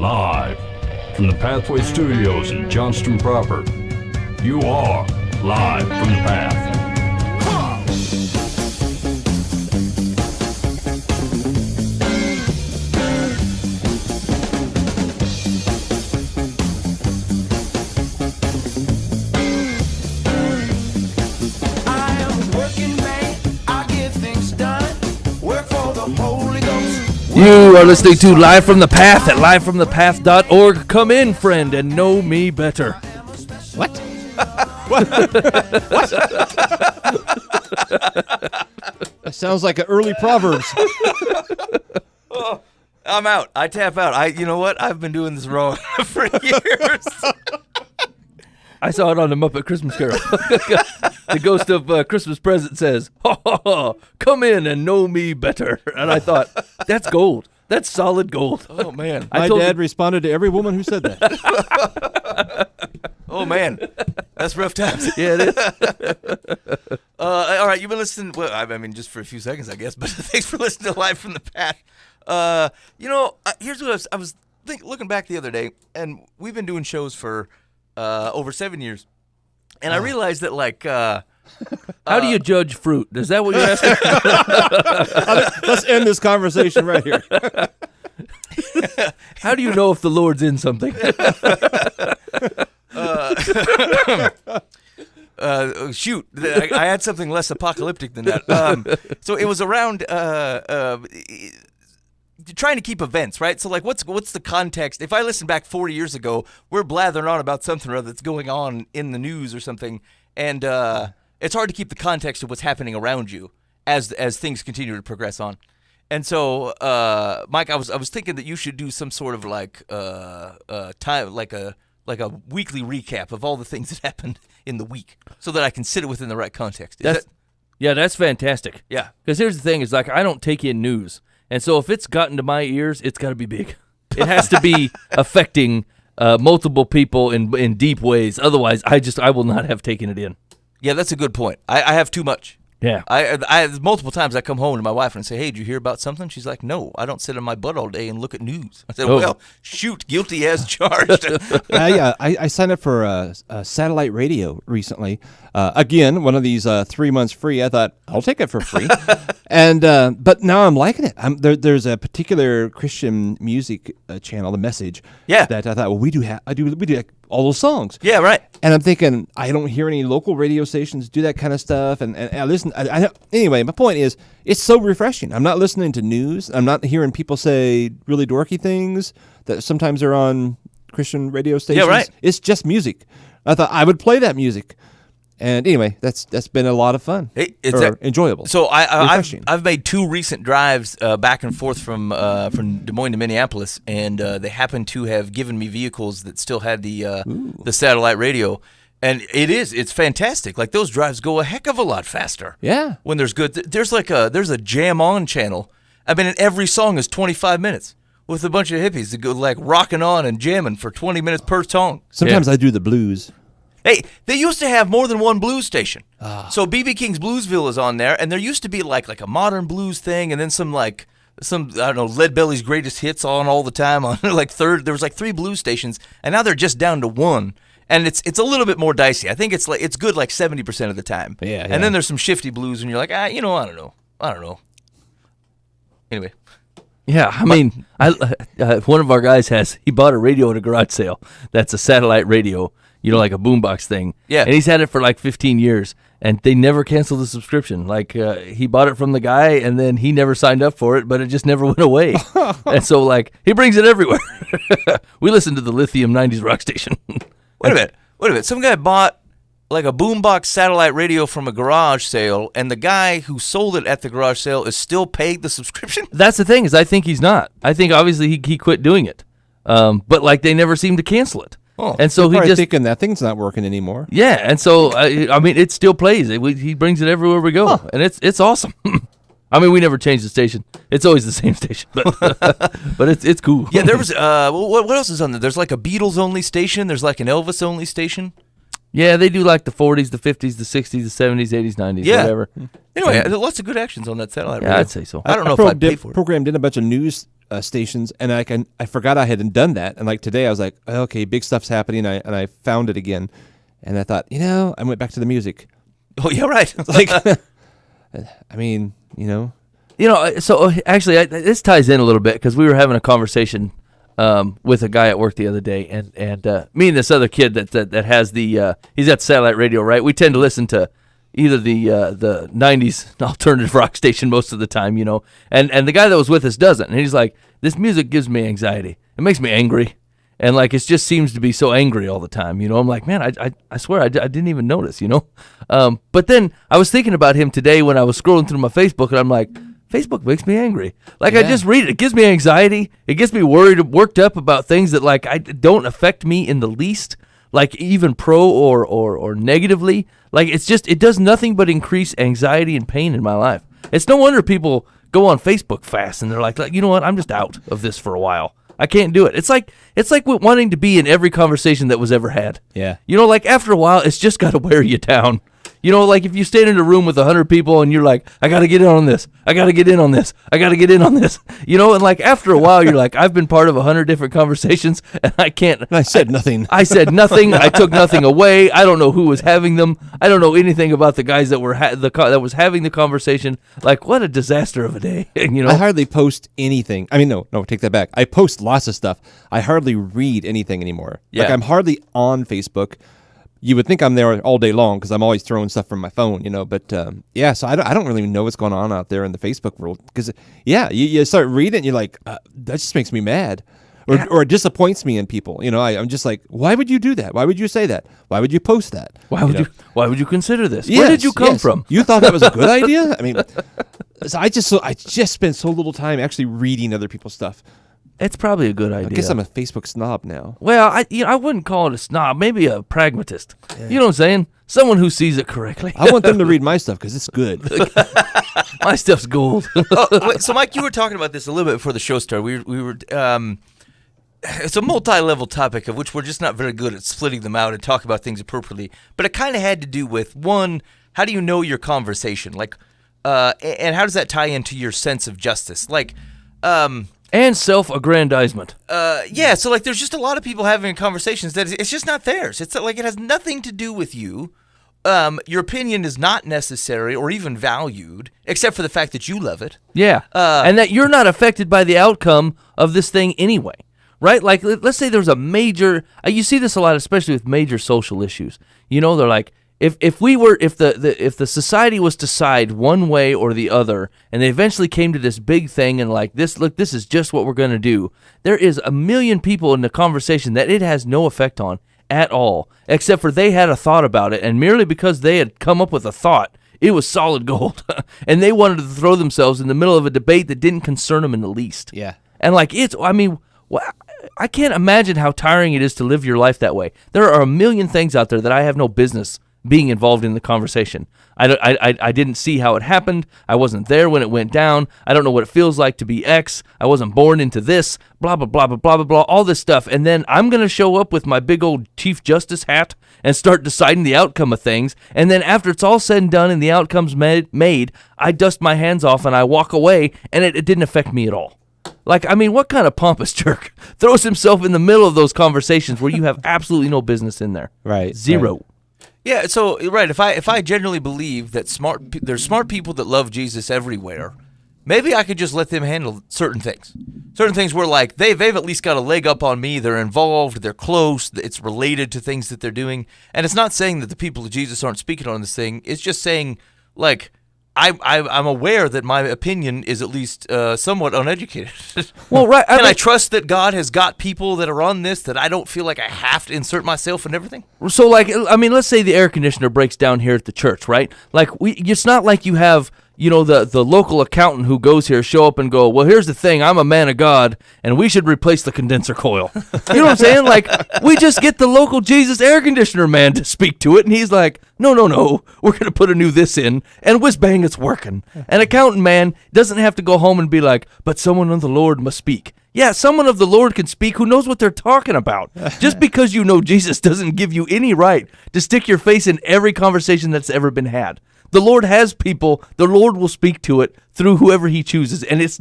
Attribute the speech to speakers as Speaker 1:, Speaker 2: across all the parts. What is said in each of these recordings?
Speaker 1: Live from the Pathway Studios in Johnston proper. You are live from the Path.
Speaker 2: You are listening to Live from the Path at livefromthepath.org. Come in, friend, and know me better.
Speaker 3: What? What? That sounds like an early Proverbs.
Speaker 4: Oh, I'm out. I tap out. You know what? I've been doing this wrong for years.
Speaker 2: I saw it on the Muppet Christmas Carol. The ghost of Christmas Present says, "Ha ha ha! Come in and know me better." And I thought, that's gold. That's solid gold.
Speaker 4: Oh man!
Speaker 3: My dad responded to every woman who said that.
Speaker 4: Oh man, that's rough times.
Speaker 2: Yeah, it is.
Speaker 4: All right, you've been listening. Well, I mean, just for a few seconds, I guess. But thanks for listening to Live from the Path. Here's what I was looking back the other day, and we've been doing shows for over 7 years, and I realized that
Speaker 2: how do you judge fruit? Is that what you're asking?
Speaker 3: Let's end this conversation right here.
Speaker 2: How do you know if the Lord's in something?
Speaker 4: Shoot, I had something less apocalyptic than that. So it was around trying to keep events, right? So what's the context? If I listen back 40 years ago, we're blathering on about something or other that's going on in the news or something, and it's hard to keep the context of what's happening around you as things continue to progress on. And so, Mike, I was thinking that you should do some sort of time, like a weekly recap of all the things that happened in the week, so that I can sit it within the right context.
Speaker 2: Yeah, that's fantastic.
Speaker 4: Yeah,
Speaker 2: because here's the thing: is I don't take in news, and so if it's gotten to my ears, it's got to be big. It has to be affecting multiple people in deep ways. Otherwise, I will not have taken it in.
Speaker 4: Yeah, that's a good point. I have too much.
Speaker 2: Yeah.
Speaker 4: I multiple times I come home to my wife and say, "Hey, did you hear about something?" She's like, "No, I don't sit on my butt all day and look at news." I said, "Well, shoot, guilty as charged."
Speaker 3: I signed up for satellite radio recently. Again, one of these 3 months free. I thought I'll take it for free, and but now I'm liking it. There's a particular Christian music channel, The Message.
Speaker 4: Yeah.
Speaker 3: That I thought, well, we do all those songs.
Speaker 4: Yeah, right.
Speaker 3: And I'm thinking, I don't hear any local radio stations do that kind of stuff. And I listen. Anyway, my point is, it's so refreshing. I'm not listening to news. I'm not hearing people say really dorky things that sometimes are on Christian radio stations.
Speaker 4: Yeah, right.
Speaker 3: It's just music. I thought I would play that music. And anyway, that's been a lot of fun. Enjoyable.
Speaker 4: So I've made 2 recent drives back and forth from Des Moines to Minneapolis, and they happen to have given me vehicles that still had the satellite radio, and it's fantastic. Like, those drives go a heck of a lot faster.
Speaker 3: Yeah.
Speaker 4: When there's good, there's a jam on channel. I mean, and every song is 25 minutes with a bunch of hippies that go rocking on and jamming for 20 minutes per song.
Speaker 3: Sometimes I do the blues.
Speaker 4: Hey, they used to have more than one blues station. So B.B. King's Bluesville is on there, and there used to be like a modern blues thing, and then some I don't know, Lead Belly's greatest hits on all the time on there was 3 blues stations, and now they're just down to 1. And it's a little bit more dicey. I think it's good 70% of the time.
Speaker 3: Yeah.
Speaker 4: And then there's some shifty blues, and you're like, I don't know. Anyway.
Speaker 2: Yeah, I mean, one of our guys he bought a radio at a garage sale. That's a satellite radio. Like a boombox thing.
Speaker 4: Yeah.
Speaker 2: And he's had it for 15 years, and they never canceled the subscription. He bought it from the guy, and then he never signed up for it, but it just never went away. And so, he brings it everywhere. We listen to the Lithium 90s rock station.
Speaker 4: Wait a minute. Some guy bought a boombox satellite radio from a garage sale, and the guy who sold it at the garage sale is still paying the subscription?
Speaker 2: That's the thing, is I think he's not. I think, obviously, he quit doing it. But, they never seem to cancel it.
Speaker 3: Oh,
Speaker 2: and so
Speaker 3: he just thinking that thing's not working anymore.
Speaker 2: Yeah, and so it still plays. He brings it everywhere we go, and it's awesome. I mean, we never change the station; it's always the same station, but it's cool.
Speaker 4: Yeah, there was what else is on there? There's a Beatles only station. There's an Elvis only station.
Speaker 2: Yeah, they do the 40s, the 50s, the 60s, the 70s, 80s, 90s, whatever.
Speaker 4: Anyway, lots of good actions on that satellite radio.
Speaker 2: I'd say so.
Speaker 4: I don't know if I'd pay for it.
Speaker 3: Programmed in a bunch of news stations, and I forgot I hadn't done that. And like today, I was like, okay, big stuff's happening, and I found it again, and I thought, I went back to the music.
Speaker 4: Oh yeah, right.
Speaker 3: Like, I mean,
Speaker 2: So actually, this ties in a little bit because we were having a conversation with a guy at work the other day, and me and this other kid that has he's got satellite radio, right? We tend to listen to either the 90s alternative rock station most of the time, and the guy that was with us doesn't, and he's like, this music gives me anxiety. It makes me angry, and like it just seems to be so angry all the time, I'm like, man, I swear I didn't even notice, but then I was thinking about him today when I was scrolling through my Facebook, and I'm like, Facebook makes me angry. Like, I just read it. It gives me anxiety. It gets me worked up about things that, like, don't affect me in the least, like, even pro or negatively. Like, it does nothing but increase anxiety and pain in my life. It's no wonder people go on Facebook fast, and they're like, you know what? I'm just out of this for a while. I can't do it. It's like wanting to be in every conversation that was ever had.
Speaker 3: Yeah.
Speaker 2: Like, after a while, it's just got to wear you down. Like if you stand in a room with 100 people and you're like, I got to get in on this. I got to get in on this. I got to get in on this. And like after a while, you're like, I've been part of 100 different conversations and I can't.
Speaker 3: And I said nothing.
Speaker 2: I said nothing. I took nothing away. I don't know who was having them. I don't know anything about the guys that were that was having the conversation. Like, what a disaster of a day.
Speaker 3: I hardly post anything. I mean, no, take that back. I post lots of stuff. I hardly read anything anymore.
Speaker 2: Yeah.
Speaker 3: Like I'm hardly on Facebook. You would think I'm there all day long because I'm always throwing stuff from my phone, But so I don't really know what's going on out there in the Facebook world because you start reading and you're like, that just makes me mad, or it disappoints me in people. I'm just like, why would you do that? Why would you say that? Why would you post that?
Speaker 2: Why would you consider this?
Speaker 3: Yes,
Speaker 2: Where did you come from?
Speaker 3: You thought that was a good idea? I mean, so I just spend so little time actually reading other people's stuff.
Speaker 2: It's probably a good idea.
Speaker 3: I guess I'm a Facebook snob now.
Speaker 2: Well, I wouldn't call it a snob. Maybe a pragmatist. Yeah. You know what I'm saying? Someone who sees it correctly.
Speaker 3: I want them to read my stuff because it's good.
Speaker 2: My stuff's gold.
Speaker 4: So, Mike, you were talking about this a little bit before the show started. We were. It's a multi-level topic of which we're just not very good at splitting them out and talk about things appropriately. But it kind of had to do with, one, how do you know your conversation? Like, and how does that tie into your sense of justice? Like,
Speaker 2: and self-aggrandizement.
Speaker 4: So like there's just a lot of people having conversations that it's just not theirs. It's like it has nothing to do with you. Your opinion is not necessary or even valued, except for the fact that you love it.
Speaker 2: Yeah, and that you're not affected by the outcome of this thing anyway, right? Like, let's say there's a major, you see this a lot, especially with major social issues. They're like, if the society was to side one way or the other, and they eventually came to this big thing and like this is just what we're going to do, there is a million people in the conversation that it has no effect on at all, except for they had a thought about it, and merely because they had come up with a thought, it was solid gold, and they wanted to throw themselves in the middle of a debate that didn't concern them in the least.
Speaker 3: Yeah,
Speaker 2: and like I can't imagine how tiring it is to live your life that way. There are a million things out there that I have no business being involved in the conversation. I didn't see how it happened. I wasn't there when it went down. I don't know what it feels like to be X. I wasn't born into this, blah, blah, blah, blah, blah, blah, blah, all this stuff. And then I'm going to show up with my big old Chief Justice hat and start deciding the outcome of things. And then after it's all said and done and the outcome's made, I dust my hands off and I walk away, and it didn't affect me at all. Like, I mean, what kind of pompous jerk throws himself in the middle of those conversations where you have absolutely no business in there?
Speaker 3: Right.
Speaker 2: Zero.
Speaker 3: Right.
Speaker 4: Yeah, so right, if I generally believe that there's smart people that love Jesus everywhere, maybe I could just let them handle certain things. Certain things where like they've at least got a leg up on me, they're involved, they're close, it's related to things that they're doing. And it's not saying that the people of Jesus aren't speaking on this thing. It's just saying like I'm aware that my opinion is at least somewhat uneducated.
Speaker 2: Well, right.
Speaker 4: I trust that God has got people that are on this that I don't feel like I have to insert myself in everything?
Speaker 2: So, like, I mean, let's say the air conditioner breaks down here at the church, right? Like, it's not like you have, the local accountant who goes here show up and go, well, here's the thing, I'm a man of God, and we should replace the condenser coil. You know what I'm saying? Like, we just get the local Jesus air conditioner man to speak to it, and he's like, no, we're going to put a new this in, and whiz bang, it's working. An accountant man doesn't have to go home and be like, but someone of the Lord must speak. Yeah, someone of the Lord can speak who knows what they're talking about. Just because you know Jesus doesn't give you any right to stick your face in every conversation that's ever been had. The Lord has people, the Lord will speak to it through whoever he chooses, and it's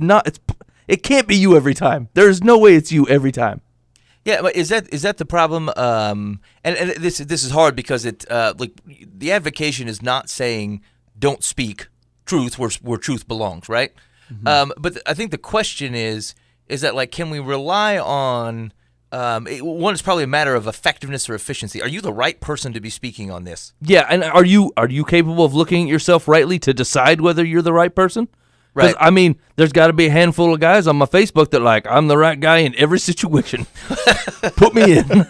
Speaker 2: It can't be you every time. There's no way it's you every time.
Speaker 4: Yeah, but is that the problem? And this is hard because like the advocation is not saying don't speak truth where truth belongs, right? But I think the question is that like, can we rely on one is probably a matter of effectiveness or efficiency. Are you the right person to be speaking on this?
Speaker 2: Yeah, and are you capable of looking at yourself rightly to decide whether you're the right person?
Speaker 4: Right.
Speaker 2: I mean, there's got to be a handful of guys on my Facebook that like, I'm the right guy in every situation. Put me in.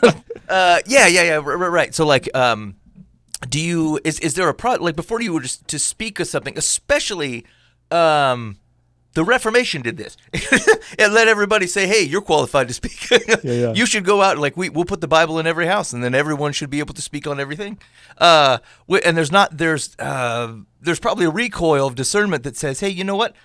Speaker 4: Right. So like, is there a like before you were just to speak of something, especially, the Reformation did this. It let everybody say, "Hey, you're qualified to speak. You should go out. Like we'll put the Bible in every house, and then everyone should be able to speak on everything." And there's probably a recoil of discernment that says, "Hey, you know what?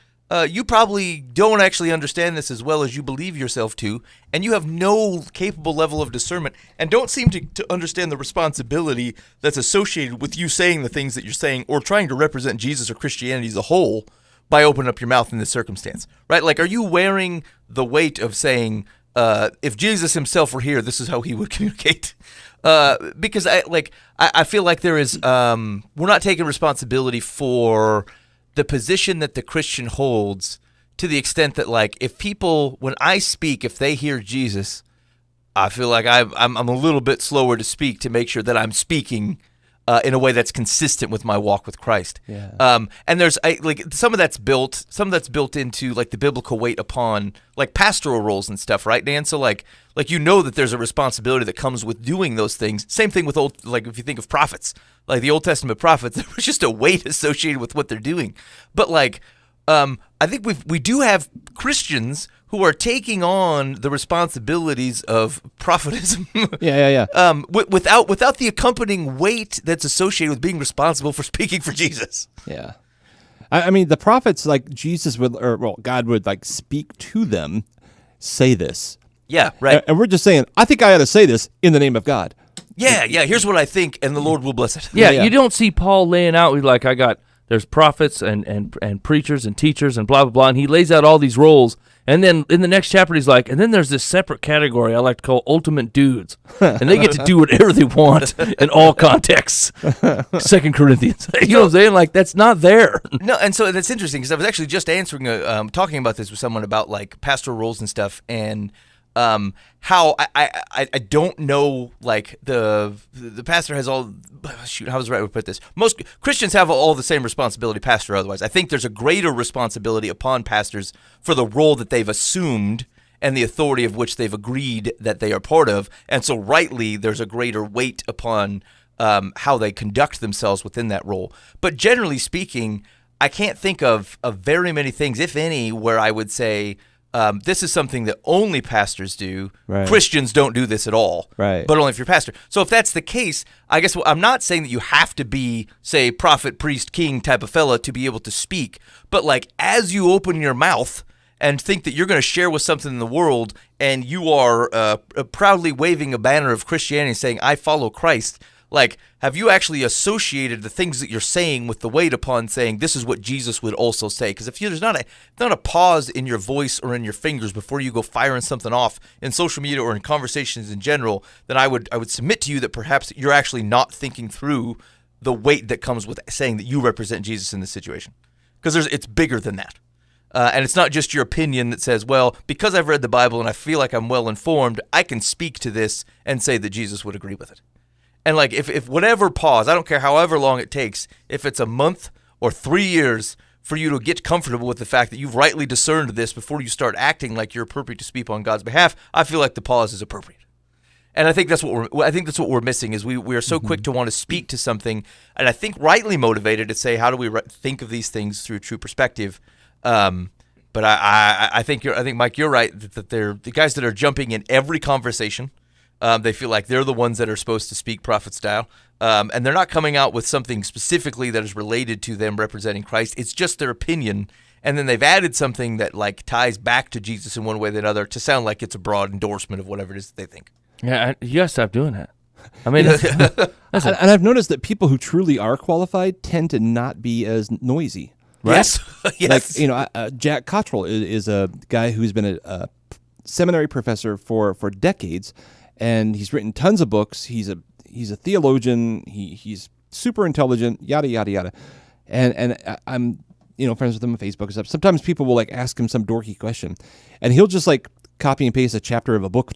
Speaker 4: You probably don't actually understand this as well as you believe yourself to, and you have no capable level of discernment, and don't seem to understand the responsibility that's associated with you saying the things that you're saying, or trying to represent Jesus or Christianity as a whole." By opening up your mouth in this circumstance, right? Like, are you wearing the weight of saying, if Jesus himself were here, this is how he would communicate? Because I feel like there is, we're not taking responsibility for the position that the Christian holds to the extent that, like, if people, when I speak, if they hear Jesus, I feel like I'm a little bit slower to speak to make sure that I'm speaking in a way that's consistent with my walk with Christ.
Speaker 3: Yeah.
Speaker 4: And there's some of that's built into like the biblical weight upon like pastoral roles and stuff, right, Dan? So like that there's a responsibility that comes with doing those things. Same thing with if you think of prophets, like the Old Testament prophets, there was just a weight associated with what they're doing. But like, I think we do have Christians who are taking on the responsibilities of prophetism. Without the accompanying weight that's associated with being responsible for speaking for Jesus.
Speaker 3: Yeah. I mean, the prophets, like Jesus God would like speak to them, say this.
Speaker 4: Yeah, right.
Speaker 3: And we're just saying, I think I ought to say this in the name of God.
Speaker 4: Yeah. Here's what I think, and the Lord will bless it.
Speaker 2: Yeah, you don't see Paul laying out, like, there's prophets and preachers and teachers and blah, blah, blah, and he lays out all these roles. And then in the next chapter, he's like, and then there's this separate category I like to call ultimate dudes. And they get to do whatever they want in all contexts. 2 Corinthians. You know what I'm saying? Like, that's not there.
Speaker 4: No, and so that's interesting because I was actually just answering, talking about this with someone about, like, pastoral roles and stuff, and how I don't know, like, the pastor has all, how was the right way to put this? Most Christians have all the same responsibility, pastor or otherwise. I think there's a greater responsibility upon pastors for the role that they've assumed and the authority of which they've agreed that they are part of, and so rightly there's a greater weight upon how they conduct themselves within that role. But generally speaking, I can't think of very many things, if any, where I would say, this is something that only pastors do.
Speaker 3: Right.
Speaker 4: Christians don't do this at all,
Speaker 3: right.
Speaker 4: But only if you're a pastor. So if that's the case, I guess I'm not saying that you have to be, say, prophet, priest, king type of fella to be able to speak. But like as you open your mouth and think that you're going to share with something in the world and you are proudly waving a banner of Christianity saying, I follow Christ, like, have you actually associated the things that you're saying with the weight upon saying this is what Jesus would also say? Because if there's not a pause in your voice or in your fingers before you go firing something off in social media or in conversations in general, then I would submit to you that perhaps you're actually not thinking through the weight that comes with saying that you represent Jesus in this situation. Because it's bigger than that. And it's not just your opinion that says, well, because I've read the Bible and I feel like I'm well informed, I can speak to this and say that Jesus would agree with it. And like if whatever pause, I don't care however long it takes, if it's a month or 3 years for you to get comfortable with the fact that you've rightly discerned this before you start acting like you're appropriate to speak on God's behalf, I feel like the pause is appropriate. And I think that's what we're missing is we are so quick to want to speak to something, and I think rightly motivated to say how do we think of these things through true perspective. But I think Mike, you're right that they're the guys that are jumping in every conversation. They feel like they're the ones that are supposed to speak prophet style, and they're not coming out with something specifically that is related to them representing Christ. It's just their opinion, and then they've added something that like ties back to Jesus in one way or another to sound like it's a broad endorsement of whatever it is that they think.
Speaker 2: Yeah, you gotta stop doing that. I mean,
Speaker 3: and I've noticed that people who truly are qualified tend to not be as noisy. right?
Speaker 4: Yes. Yes.
Speaker 3: Like, Jack Cottrell is a guy who's been a seminary professor for decades, and he's written tons of books. He's a theologian. He's super intelligent. Yada yada yada, and I'm friends with him on Facebook and stuff. Sometimes people will like ask him some dorky question, and he'll just like copy and paste a chapter of a book.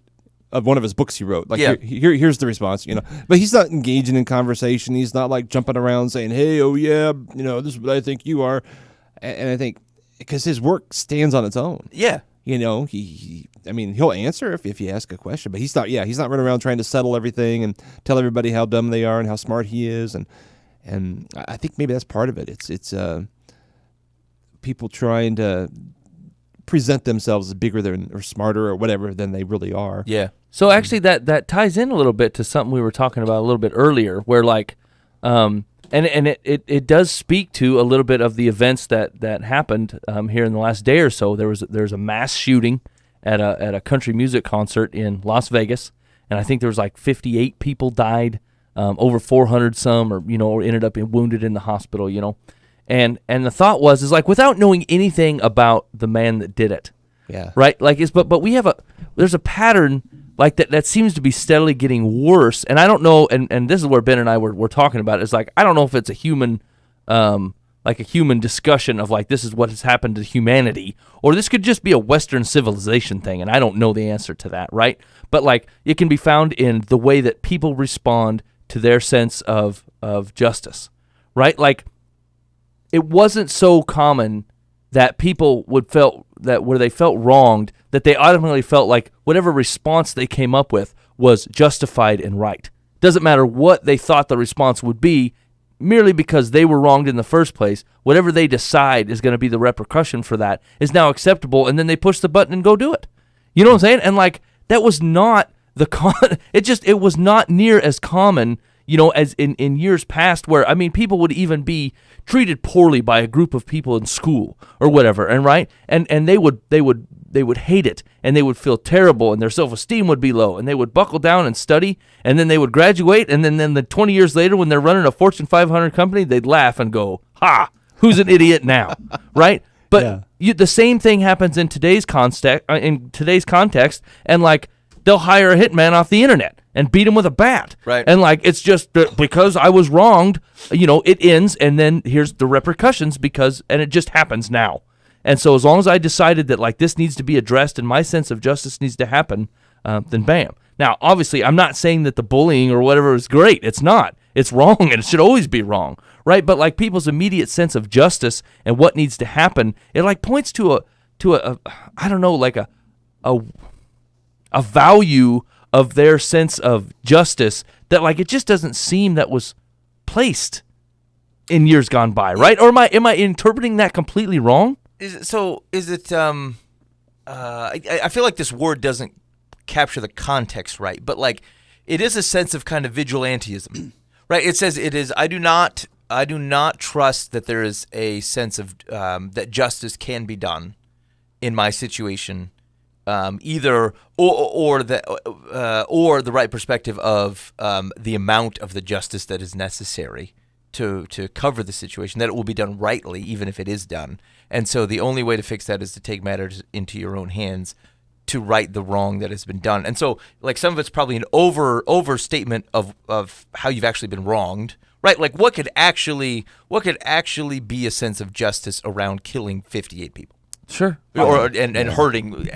Speaker 3: Of one of his books he wrote. Like, here's the response, But he's not engaging in conversation. He's not, like, jumping around saying, hey, oh, yeah, this is what I think you are. And I think, because his work stands on its own.
Speaker 4: Yeah.
Speaker 3: He'll answer if you ask a question. But he's not running around trying to settle everything and tell everybody how dumb they are and how smart he is. And I think maybe that's part of it. It's people trying to present themselves as bigger than or smarter or whatever than they really are.
Speaker 4: Yeah.
Speaker 2: So actually, that ties in a little bit to something we were talking about a little bit earlier, where like, and it does speak to a little bit of the events that happened here in the last day or so. There's a mass shooting at a country music concert in Las Vegas, and I think there was like 58 people died, over 400 some, or ended up wounded in the hospital, And the thought is like, without knowing anything about the man that did it,
Speaker 3: yeah,
Speaker 2: right? Like, but there's a pattern like that seems to be steadily getting worse. And I don't know, and this is where Ben and I were talking about it. It's like, I don't know if it's a human, like a human discussion of like, this is what has happened to humanity, or this could just be a Western civilization thing. And I don't know the answer to that, right? But like, it can be found in the way that people respond to their sense of justice, right? Like, it wasn't so common that people where they felt wronged, that they automatically felt like whatever response they came up with was justified and right. Doesn't matter what they thought the response would be, merely because they were wronged in the first place. Whatever they decide is going to be the repercussion for that is now acceptable, and then they push the button and go do it. You know what I'm saying? And like, that was not it was not near as common, as in years past, where, people would even be treated poorly by a group of people in school or whatever, and right? And they would hate it, and they would feel terrible, and their self-esteem would be low, and they would buckle down and study, and then they would graduate, and then the 20 years later, when they're running a Fortune 500 company, they'd laugh and go, ha, who's an idiot now, right? But the same thing happens in today's context, and like, they'll hire a hitman off the internet and beat him with a bat.
Speaker 4: Right.
Speaker 2: And like, it's just because I was wronged, it ends, and then here's the repercussions and it just happens now. And so as long as I decided that like this needs to be addressed and my sense of justice needs to happen, then bam. Now, obviously, I'm not saying that the bullying or whatever is great. It's not. It's wrong, and it should always be wrong, right? But like, people's immediate sense of justice and what needs to happen, it like points to a I don't know, like a value of their sense of justice that like, it just doesn't seem that was placed in years gone by, right? Or am I interpreting that completely wrong?
Speaker 4: I feel like this word doesn't capture the context right, but like, it is a sense of kind of vigilantism, right? It says it is, I do not trust that there is a sense of that justice can be done in my situation, either or the right perspective of the amount of the justice that is necessary to cover the situation, that it will be done rightly, even if it is done. And so the only way to fix that is to take matters into your own hands to right the wrong that has been done. And so, like, some of it's probably an overstatement of how you've actually been wronged, right? Like, what could actually be a sense of justice around killing 58 people?
Speaker 2: Sure.
Speaker 4: And hurting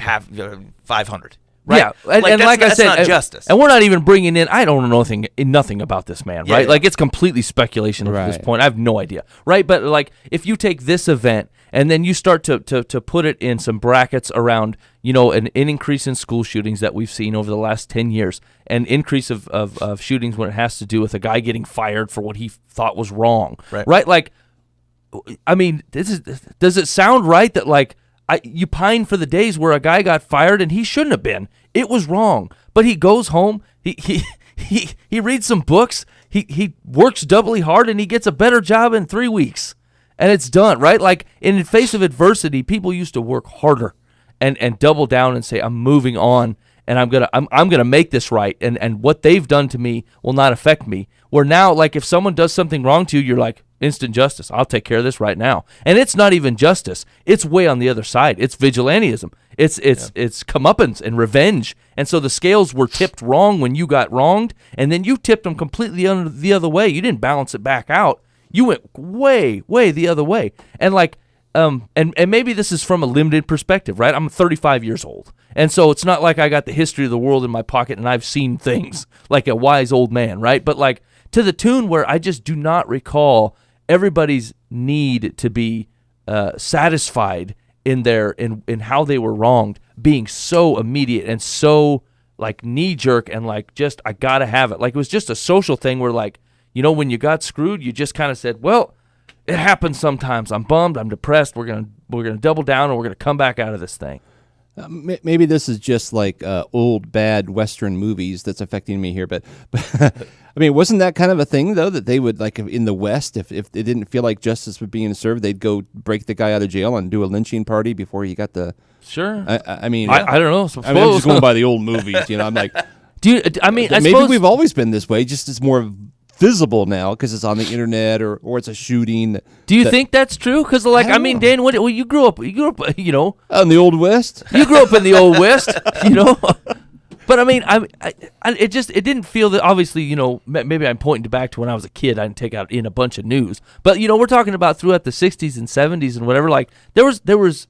Speaker 4: 500. Right?
Speaker 2: Yeah, and like I said,
Speaker 4: that's not justice.
Speaker 2: And we're not even bringing in, I don't know nothing about this man, right?
Speaker 4: Yeah.
Speaker 2: Like, it's completely speculation at this point. I have no idea, right? But like, if you take this event and then you start to put it in some brackets around, an increase in school shootings that we've seen over the last 10 years, an increase of shootings when it has to do with a guy getting fired for what he thought was wrong, right? Like, I mean, does it sound right that like, you pine for the days where a guy got fired and he shouldn't have been? It was wrong. But he goes home, he reads some books, he works doubly hard, and he gets a better job in 3 weeks. And it's done, right? Like, in the face of adversity, people used to work harder and double down and say, I'm moving on, and I'm gonna make this right, and what they've done to me will not affect me. Where now, like, if someone does something wrong to you, you're like, instant justice. I'll take care of this right now. And it's not even justice. It's way on the other side. It's vigilantism. It's comeuppance and revenge. And so the scales were tipped wrong when you got wronged, and then you tipped them completely the other way. You didn't balance it back out. You went way, way the other way. And like, and maybe this is from a limited perspective, right? I'm 35 years old. And so it's not like I got the history of the world in my pocket and I've seen things like a wise old man, right? But like to the tune where I just do not recall everybody's need to be satisfied in how they were wronged being so immediate and so like knee jerk and like just I gotta have it. Like it was just a social thing where like, you know, when you got screwed, you just kind of said, well, it happens sometimes. I'm bummed. I'm depressed. We're gonna double down and we're gonna come back out of this thing.
Speaker 3: Maybe this is just like old bad Western movies that's affecting me here, but I mean, wasn't that kind of a thing though that they would like in the West, if they didn't feel like justice was being served, they'd go break the guy out of jail and do a lynching party before he got the.
Speaker 2: Sure.
Speaker 3: I mean,
Speaker 2: I don't know.
Speaker 3: I mean, I'm just going by the old movies, you know. I'm like,
Speaker 2: I
Speaker 3: maybe
Speaker 2: suppose
Speaker 3: we've always been this way. Just it's more visible now because it's on the internet or it's a shooting.
Speaker 2: Do you think that's true? Because like I mean, Dan, well, you grew up, you know,
Speaker 3: in the old West.
Speaker 2: You grew up in the old West, you know. But I mean, it didn't feel that. Obviously, you know, maybe I'm pointing back to when I was a kid. I didn't take out in a bunch of news, but you know, we're talking about throughout the '60s and '70s and whatever. Like there was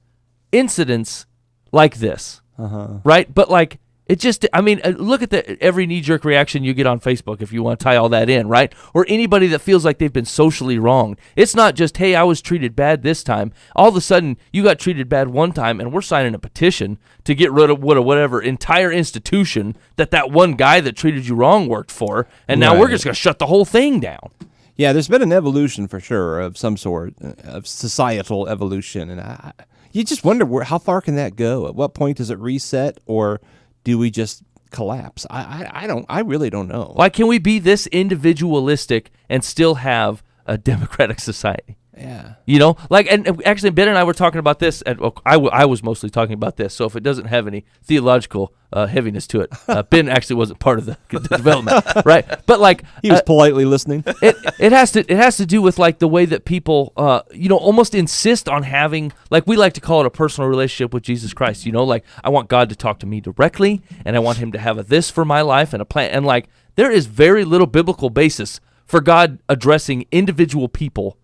Speaker 2: incidents like this, right? But like. It just, I mean, look at every knee-jerk reaction you get on Facebook if you want to tie all that in, right? Or anybody that feels like they've been socially wronged. It's not just, hey, I was treated bad this time. All of a sudden, you got treated bad one time, and we're signing a petition to get rid of whatever entire institution that one guy that treated you wrong worked for, and now we're just going to shut the whole thing down.
Speaker 3: Yeah, there's been an evolution for sure of some sort, of societal evolution, and you just wonder how far can that go? At what point does it reset, or do we just collapse? I really don't know.
Speaker 2: Why can we be this individualistic and still have a democratic society?
Speaker 3: Yeah.
Speaker 2: You know, like, and actually Ben and I were talking about this, and I was mostly talking about this, so if it doesn't have any theological heaviness to it, Ben actually wasn't part of the development, right? But like,
Speaker 3: he was politely listening.
Speaker 2: It has to do with like the way that people, you know, almost insist on having, like we like to call it a personal relationship with Jesus Christ. You know, like I want God to talk to me directly, and I want Him to have a this for my life and a plan, and like there is very little biblical basis for God addressing individual people.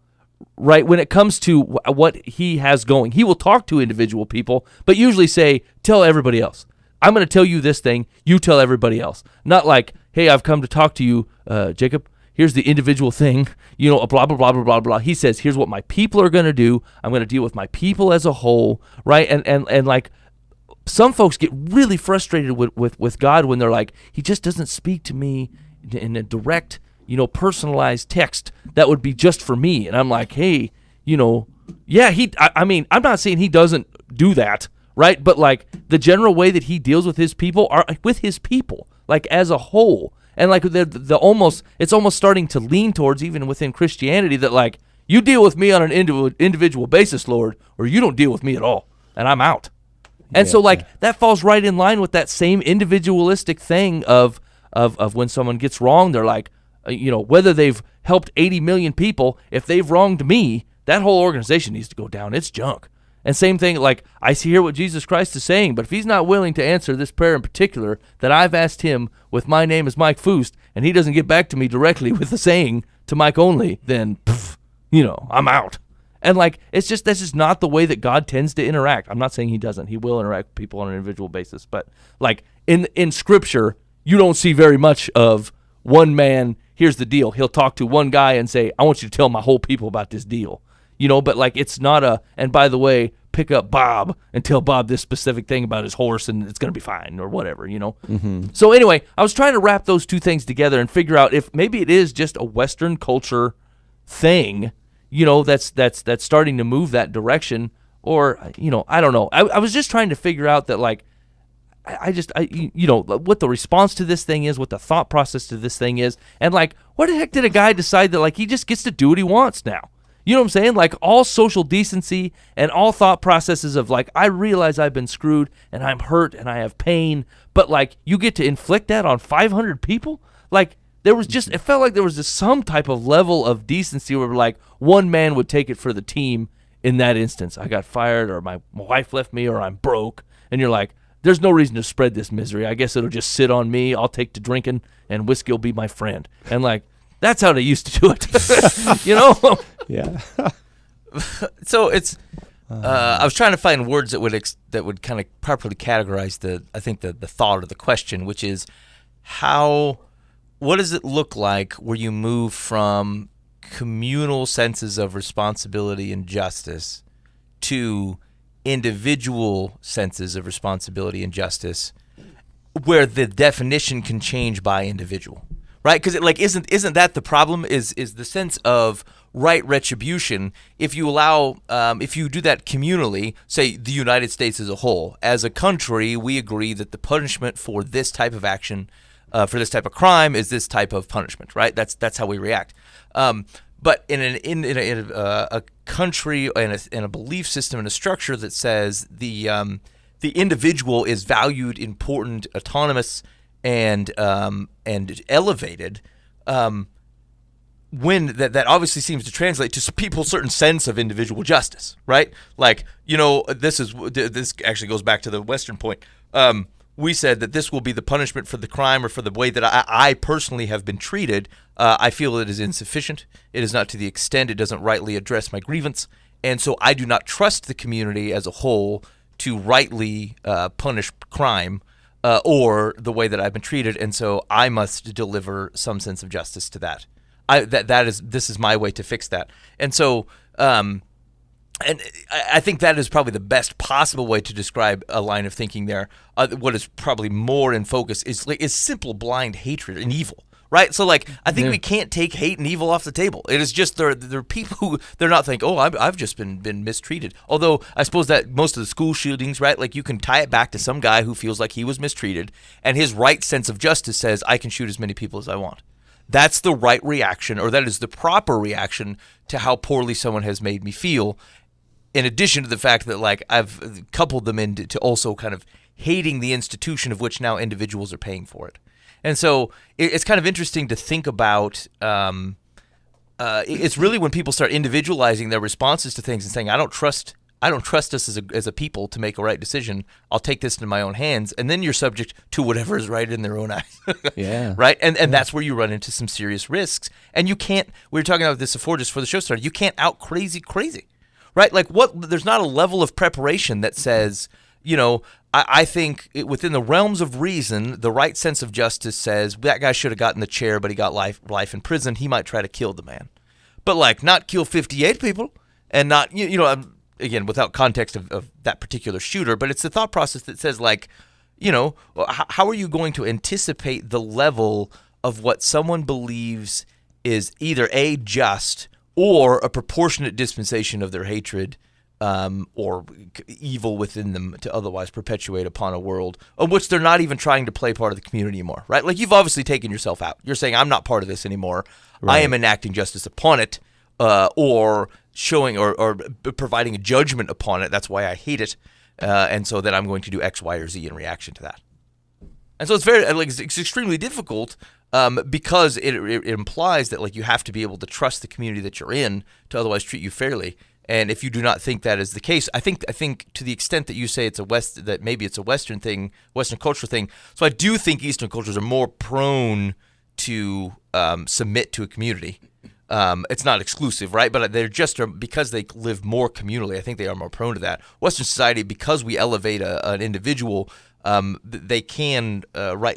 Speaker 2: Right, when it comes to what He has going, He will talk to individual people, but usually say, tell everybody else. I'm going to tell you this thing, you tell everybody else. Not like, hey, I've come to talk to you, Jacob, here's the individual thing, you know, blah, blah, blah, blah, blah, blah. He says, here's what my people are going to do. I'm going to deal with my people as a whole, right? And like, some folks get really frustrated with God when they're like, He just doesn't speak to me in a direct, you know, personalized text that would be just for me. And I'm like, hey, you know, yeah, I mean, I'm not saying He doesn't do that, right? But like the general way that He deals with His people are with His people, like as a whole. And like it's almost starting to lean towards, even within Christianity, that like, you deal with me on an individual basis, Lord, or you don't deal with me at all, and I'm out. And so like that falls right in line with that same individualistic thing of when someone gets wrong, they're like, you know, whether they've helped 80 million people, if they've wronged me, that whole organization needs to go down. It's junk. And same thing, like, I hear what Jesus Christ is saying, but if He's not willing to answer this prayer in particular that I've asked Him with my name as Mike Foust, and He doesn't get back to me directly with the saying to Mike only, then, you know, I'm out. And like, that's just not the way that God tends to interact. I'm not saying He doesn't. He will interact with people on an individual basis. But like in Scripture, you don't see very much of one man. Here's the deal. He'll talk to one guy and say, I want you to tell my whole people about this deal. You know, but like it's not and by the way, pick up Bob and tell Bob this specific thing about his horse and it's going to be fine or whatever, you know. Mm-hmm. So anyway, I was trying to wrap those two things together and figure out if maybe it is just a Western culture thing, you know, that's starting to move that direction, or, you know, I don't know. I was just trying to figure out that like, I you know, what the response to this thing is, what the thought process to this thing is, and like, what the heck did a guy decide that like he just gets to do what he wants now? You know what I'm saying? Like all social decency and all thought processes of like, I realize I've been screwed and I'm hurt and I have pain, but like you get to inflict that on 500 people? Like there was just, it felt like there was just some type of level of decency where like one man would take it for the team in that instance. I got fired, or my wife left me, or I'm broke. And you're like, there's no reason to spread this misery. I guess it'll just sit on me. I'll take to drinking, and whiskey will be my friend. And like, that's how they used to do it. You know?
Speaker 3: Yeah.
Speaker 4: So it's. I was trying to find words that would kind of properly categorize the thought or the question, which is what does it look like where you move from communal senses of responsibility and justice to individual senses of responsibility and justice, where the definition can change by individual, right? Because isn't that the problem? Is the sense of right retribution, if you allow, if you do that communally, say the United States as a whole, as a country, we agree that the punishment for this type of action, for this type of crime, is this type of punishment, right? That's how we react. But in a country and a belief system and a structure that says the individual is valued, important, autonomous, and elevated. When that obviously seems to translate to people's certain sense of individual justice, right? Like, this actually goes back to the Western point. We said that this will be the punishment for the crime or for the way that I personally have been treated. I feel it is insufficient. It is not to the extent, it doesn't rightly address my grievance. And so I do not trust the community as a whole to rightly punish crime or the way that I've been treated. And so I must deliver some sense of justice to that. This is my way to fix that. And so, and I think that is probably the best possible way to describe a line of thinking there. What is probably more in focus is simple blind hatred and evil, right? So like, I think we can't take hate and evil off the table. It is just there are people who they're not thinking, oh, I've just been mistreated. Although I suppose that most of the school shootings, right? Like you can tie it back to some guy who feels like he was mistreated, and his right sense of justice says I can shoot as many people as I want. That's the right reaction, or that is the proper reaction to how poorly someone has made me feel. In addition to the fact that like I've coupled them into also kind of hating the institution of which now individuals are paying for it. And so it's kind of interesting to think about. It's really when people start individualizing their responses to things and saying, I don't trust us as a people to make a right decision. I'll take this into my own hands. And then you're subject to whatever is right in their own eyes.
Speaker 3: Yeah.
Speaker 4: Right? And that's where you run into some serious risks. And you can't, we were talking about this before just before the show started, you can't out crazy. Right? Like there's not a level of preparation that says, I think within the realms of reason, the right sense of justice says that guy should have gotten the chair, but he got life in prison. He might try to kill the man. But like not kill 58 people and not, again, without context of that particular shooter, but it's the thought process that says like, how are you going to anticipate the level of what someone believes is either A, just, or a proportionate dispensation of their hatred or evil within them to otherwise perpetuate upon a world of which they're not even trying to play part of the community anymore, right? Like you've obviously taken yourself out. You're saying, I'm not part of this anymore. Right. I am enacting justice upon it or showing or providing a judgment upon it. That's why I hate it. And so that I'm going to do X, Y, or Z in reaction to that. And so it's extremely difficult because it implies that like you have to be able to trust the community that you're in to otherwise treat you fairly. And if you do not think that is the case, I think to the extent that you say that maybe it's a Western thing, Western cultural thing. So I do think Eastern cultures are more prone to submit to a community. It's not exclusive, right? But they're just because they live more communally. I think they are more prone to that. Western society, because we elevate an individual, they can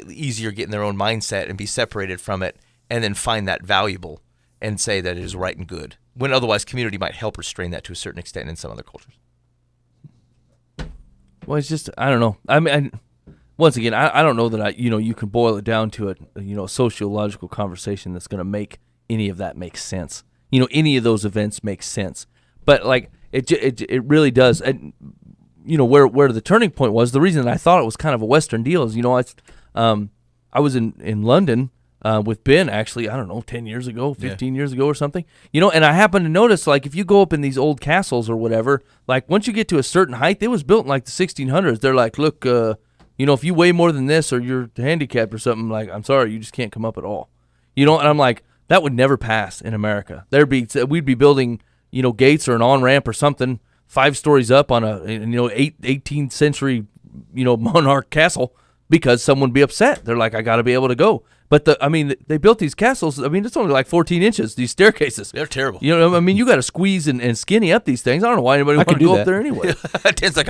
Speaker 4: easier get in their own mindset and be separated from it, and then find that valuable and say that it is right and good. When otherwise, community might help restrain that to a certain extent in some other cultures.
Speaker 2: Well, it's just I don't know. I mean, once again, I don't know that you can boil it down to a sociological conversation that's going to make any of that make sense. Any of those events make sense. But like it really does. And where the turning point was, the reason I thought it was kind of a Western deal is I was in London with Ben actually, I don't know, 10 years ago, 15 years ago or something. And I happened to notice like if you go up in these old castles or whatever, like once you get to a certain height, it was built in like the 1600s. They're like, look, if you weigh more than this or you're handicapped or something, like I'm sorry, you just can't come up at all. You know, and I'm like, that would never pass in America. We'd be building, gates or an on-ramp or something 5 stories up on a 18th century, monarch castle because someone would be upset. They're like, I got to be able to go. But they built these castles. I mean, it's only like 14 inches, these staircases.
Speaker 4: They're terrible.
Speaker 2: You got to squeeze and skinny up these things. I don't know why anybody would want to go up there anyway.
Speaker 4: Ted's like,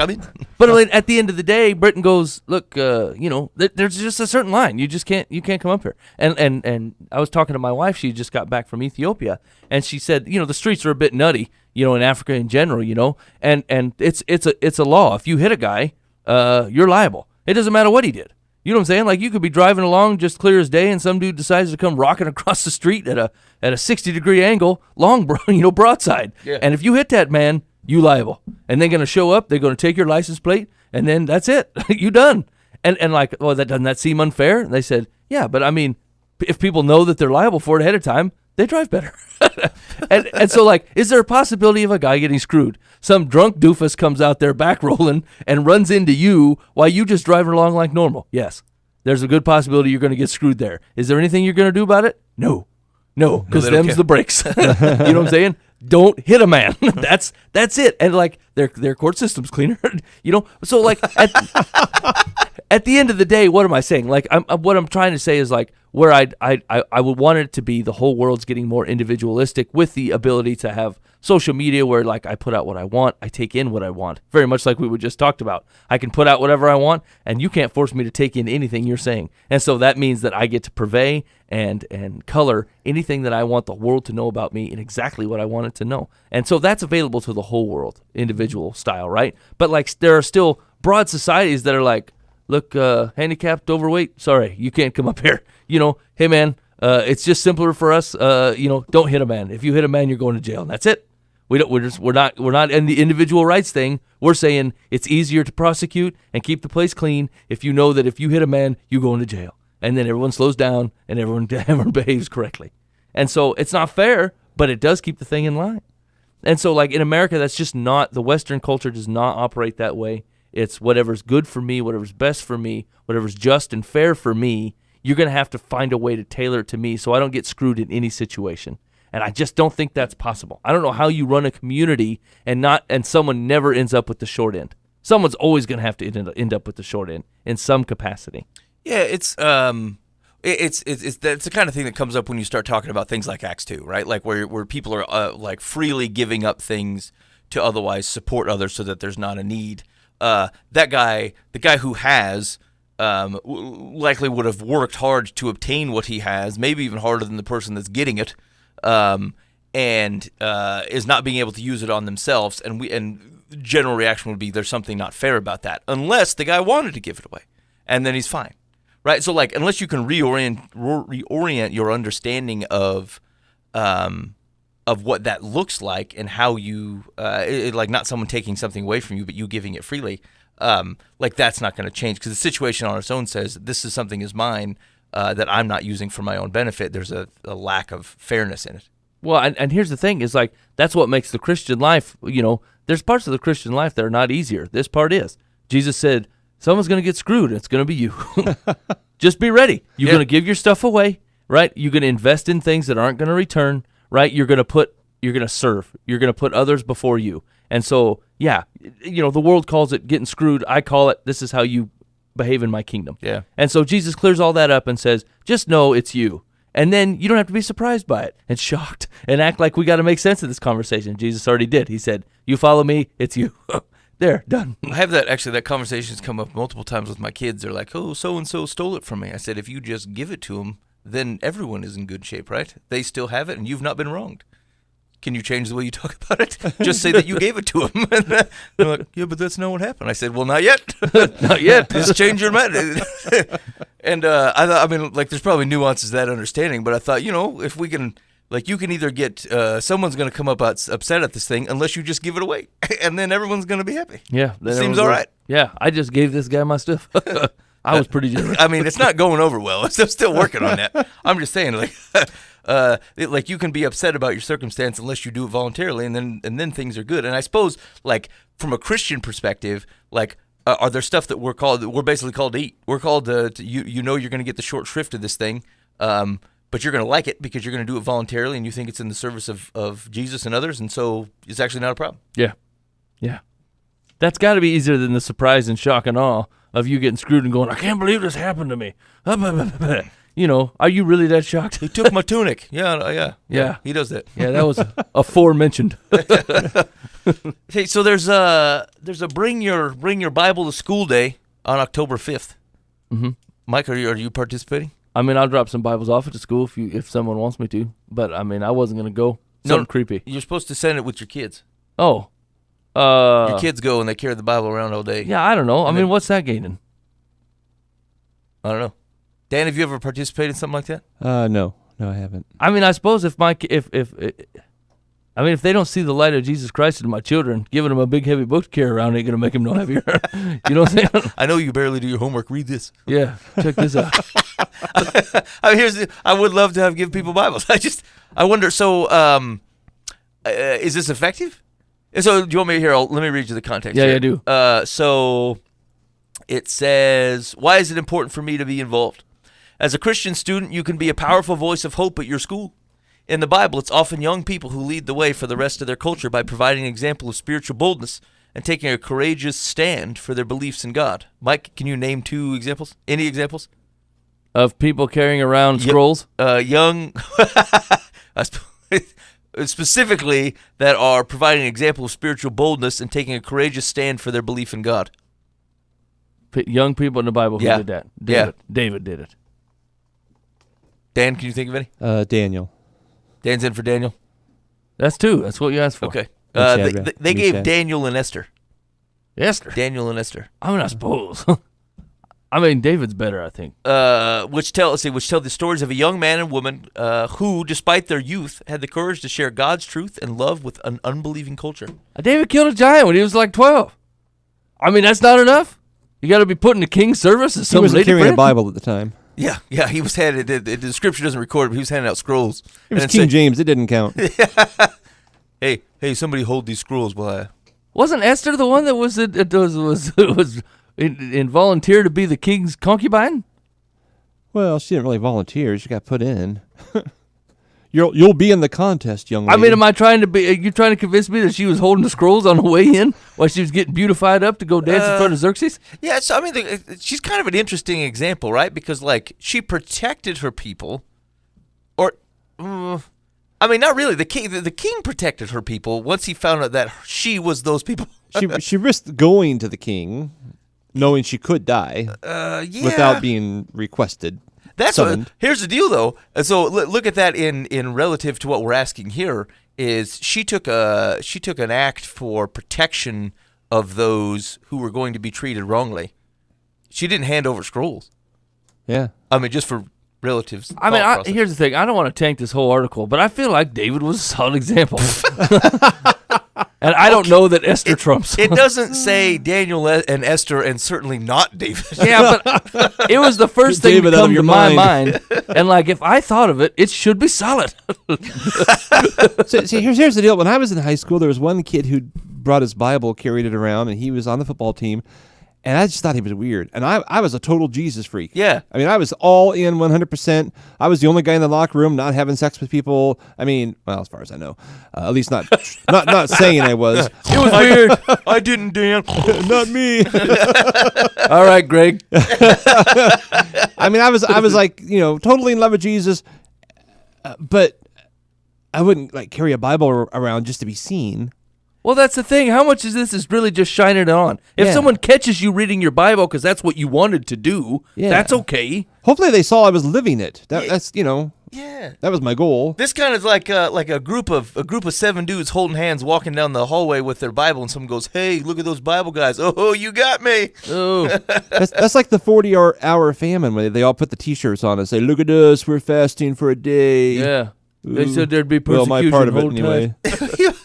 Speaker 2: But at the end of the day, Britain goes, look, there's just a certain line. You can't come up here. And I was talking to my wife. She just got back from Ethiopia, and she said, the streets are a bit nutty, in Africa in general, and it's a law. If you hit a guy, you're liable. It doesn't matter what he did. You know what I'm saying? Like, you could be driving along just clear as day, and some dude decides to come rocking across the street at a 60-degree angle, broadside. Yeah. And if you hit that man, you liable. And they're going to show up. They're going to take your license plate, and then that's it. You done. And like, well, doesn't that seem unfair? And they said, yeah, but I mean, if people know that they're liable for it ahead of time, they drive better. and so, like, is there a possibility of a guy getting screwed? Some drunk doofus comes out there back rolling and runs into you while you just driving along like normal. Yes, there's a good possibility you're going to get screwed there. Is there anything you're going to do about it? No, because them's the brakes. You know what I'm saying? Don't hit a man. That's it. And like their court system's cleaner. So like at the end of the day, what am I saying? Like what I'm trying to say is like where I would want it to be the whole world's getting more individualistic with the ability to have social media where like I put out what I want, I take in what I want. Very much like we just talked about. I can put out whatever I want, and you can't force me to take in anything you're saying. And so that means that I get to purvey and color anything that I want the world to know about me in exactly what I want it to know. And so that's available to the whole world, individual style, right? But like there are still broad societies that are like, look, handicapped, overweight, sorry, you can't come up here. Hey man, it's just simpler for us. Don't hit a man. If you hit a man, you're going to jail. And that's it. We're not in the individual rights thing. We're saying it's easier to prosecute and keep the place clean if you know that if you hit a man, you go into jail. And then everyone slows down and everyone behaves correctly. And so it's not fair, but it does keep the thing in line. And so like in America, that's just not, the Western culture does not operate that way. It's whatever's good for me, whatever's best for me, whatever's just and fair for me. You're going to have to find a way to tailor it to me so I don't get screwed in any situation. And I just don't think that's possible. I don't know how you run a community and someone never ends up with the short end. Someone's always going to have to end up with the short end in some capacity.
Speaker 4: Yeah, it's that's the kind of thing that comes up when you start talking about things like Acts 2, right? Like where people are like freely giving up things to otherwise support others so that there's not a need. That guy, the guy who has, likely would have worked hard to obtain what he has, maybe even harder than the person that's getting it. And is not being able to use it on themselves, and general reaction would be there's something not fair about that, unless the guy wanted to give it away, and then he's fine, right? So like unless you can reorient your understanding of what that looks like and how you like not someone taking something away from you, but you giving it freely, like that's not going to change because the situation on its own says this is something is mine. That I'm not using for my own benefit. There's a lack of fairness in it.
Speaker 2: Well, and here's the thing is like, that's what makes the Christian life, there's parts of the Christian life that are not easier. This part is. Jesus said, someone's going to get screwed, and it's going to be you. Just be ready. You're going to give your stuff away, right? You're going to invest in things that aren't going to return, right? You're going to serve. You're going to put others before you. And so, yeah, the world calls it getting screwed. I call it, this is how you behave in my kingdom.
Speaker 4: Yeah.
Speaker 2: And so Jesus clears all that up and says, just know it's you. And then you don't have to be surprised by it and shocked and act like we got to make sense of this conversation. Jesus already did. He said, you follow me, it's you. There, done.
Speaker 4: I have that conversation's come up multiple times with my kids. They're like, oh, so-and-so stole it from me. I said, if you just give it to them, then everyone is in good shape, right? They still have it and you've not been wronged. Can you change the way you talk about it? Just say that you gave it to him. And they're like, yeah, but that's not what happened. I said, well, not yet.
Speaker 2: Not yet.
Speaker 4: Just change your mind. And I thought, there's probably nuances to that understanding, but I thought, if we can, like, you can either get, someone's going to come up upset at this thing unless you just give it away, and then everyone's going to be happy.
Speaker 2: Yeah.
Speaker 4: Seems all right.
Speaker 2: Yeah, I just gave this guy my stuff. I was pretty generous.
Speaker 4: It's not going over well. I'm still working on that. I'm just saying, like you can be upset about your circumstance unless you do it voluntarily, and then things are good. And I suppose, like from a Christian perspective, like are there stuff that we're basically called to eat? We're called to you're going to get the short shrift of this thing. but you're going to like it because you're going to do it voluntarily and you think it's in the service of Jesus and others, and so it's actually not a problem.
Speaker 2: Yeah. Yeah. That's got to be easier than the surprise and shock and awe of you getting screwed and going, I can't believe this happened to me. You know, are you really that shocked?
Speaker 4: He took my tunic. Yeah. He does that.
Speaker 2: Yeah, that was aforementioned.
Speaker 4: Hey, so there's a bring your Bible to school day on October 5th.
Speaker 2: Mm-hmm.
Speaker 4: Mike, are you participating?
Speaker 2: I mean, I'll drop some Bibles off at the school if someone wants me to. But, I mean, I wasn't going to go. Something creepy.
Speaker 4: You're supposed to send it with your kids.
Speaker 2: Oh.
Speaker 4: Your kids go and they carry the Bible around all day.
Speaker 2: Yeah, I don't know. I mean, what's that gaining?
Speaker 4: I don't know. Dan, have you ever participated in something like that?
Speaker 3: No, I haven't.
Speaker 2: I mean, I suppose if they don't see the light of Jesus Christ in my children, giving them a big heavy book to carry around ain't gonna make them no heavier. You know what I'm saying?
Speaker 4: I know you barely do your homework. Read this.
Speaker 2: Yeah, check this out.
Speaker 4: I mean, I would love to give people Bibles. I wonder. So, is this effective? So, do you want me to hear? Let me read you the context.
Speaker 2: Yeah,
Speaker 4: here.
Speaker 2: I do.
Speaker 4: So, it says, "Why is it important for me to be involved? As a Christian student, you can be a powerful voice of hope at your school. In the Bible, it's often young people who lead the way for the rest of their culture by providing an example of spiritual boldness and taking a courageous stand for their beliefs in God." Mike, can you name 2 examples? Any examples?
Speaker 2: Of people carrying around scrolls?
Speaker 4: Young, specifically, that are providing an example of spiritual boldness and taking a courageous stand for their belief in God.
Speaker 2: Young people in the Bible who did that. David did it.
Speaker 4: Dan, can you think of any?
Speaker 3: Daniel.
Speaker 4: Dan's in for Daniel?
Speaker 2: That's 2. That's what you asked for.
Speaker 4: Okay.
Speaker 3: Shadrach,
Speaker 4: They gave
Speaker 3: Meshach.
Speaker 4: Daniel and Esther.
Speaker 2: Esther.
Speaker 4: Daniel and Esther.
Speaker 2: I mean, I suppose. I mean, David's better, I think.
Speaker 4: Which tell the stories of a young man and woman who, despite their youth, had the courage to share God's truth and love with an unbelieving culture.
Speaker 2: David killed a giant when he was like 12. I mean, that's not enough. You got to be put in the king's service as some
Speaker 3: He wasn't
Speaker 2: lady
Speaker 3: carrying
Speaker 2: friend?
Speaker 3: a Bible at the time.
Speaker 4: Yeah, he was the scripture doesn't record it, but he was handing out scrolls.
Speaker 3: It was King James. It didn't count.
Speaker 4: Hey, somebody hold these scrolls while I...
Speaker 2: Wasn't Esther the one that was volunteered to be the king's concubine?
Speaker 3: Well, she didn't really volunteer. She got put in. You'll be in the contest, young lady.
Speaker 2: I mean, are you trying to convince me that she was holding the scrolls on the way in while she was getting beautified up to go dance in front of Xerxes?
Speaker 4: Yeah, so I mean, she's kind of an interesting example, right? Because, like, she protected her people, or... I mean, not really. The king protected her people once he found out that she was those people.
Speaker 3: she risked going to the king, knowing she could die without being requested.
Speaker 4: Here's the deal, though. So look at that in relative to what we're asking here. Is she took an act for protection of those who were going to be treated wrongly. She didn't hand over scrolls.
Speaker 3: Yeah,
Speaker 4: I mean, just for relatives.
Speaker 2: I mean, here's the thing. I don't want to tank this whole article, but I feel like David was a solid example. And I don't know that Esther trumps.
Speaker 4: It doesn't say Daniel and Esther, and certainly not David.
Speaker 2: Yeah, but it was the first thing to come to my mind. And, like, if I thought of it, it should be solid.
Speaker 3: See, here's the deal. When I was in high school, there was one kid who brought his Bible, carried it around, and he was on the football team. And I just thought he was weird. And I was a total Jesus freak.
Speaker 4: Yeah.
Speaker 3: I mean, I was all in 100%. I was the only guy in the locker room not having sex with people. I mean, well, as far as I know. At least not saying I was.
Speaker 2: It was weird.
Speaker 4: I didn't, Dan.
Speaker 3: Not me.
Speaker 2: All right, Greg.
Speaker 3: I mean, I was like, totally in love with Jesus. But I wouldn't, like, carry a Bible around just to be seen.
Speaker 2: Well, that's the thing. How much of this is really just shining it on? If someone catches you reading your Bible because that's what you wanted to do, that's okay.
Speaker 3: Hopefully they saw I was living it. That's
Speaker 4: Yeah.
Speaker 3: that was my goal.
Speaker 4: This kind of like a group of 7 dudes holding hands walking down the hallway with their Bible, and someone goes, "Hey, look at those Bible guys! Oh, you got me!"
Speaker 2: Oh,
Speaker 3: That's like the 40-hour famine where they all put the T-shirts on and say, "Look at us, we're fasting for a day."
Speaker 2: yeah. They
Speaker 3: Ooh.
Speaker 2: said there'd be
Speaker 3: Well,
Speaker 2: persecution.
Speaker 3: my part of it
Speaker 2: hold tight.
Speaker 3: anyway.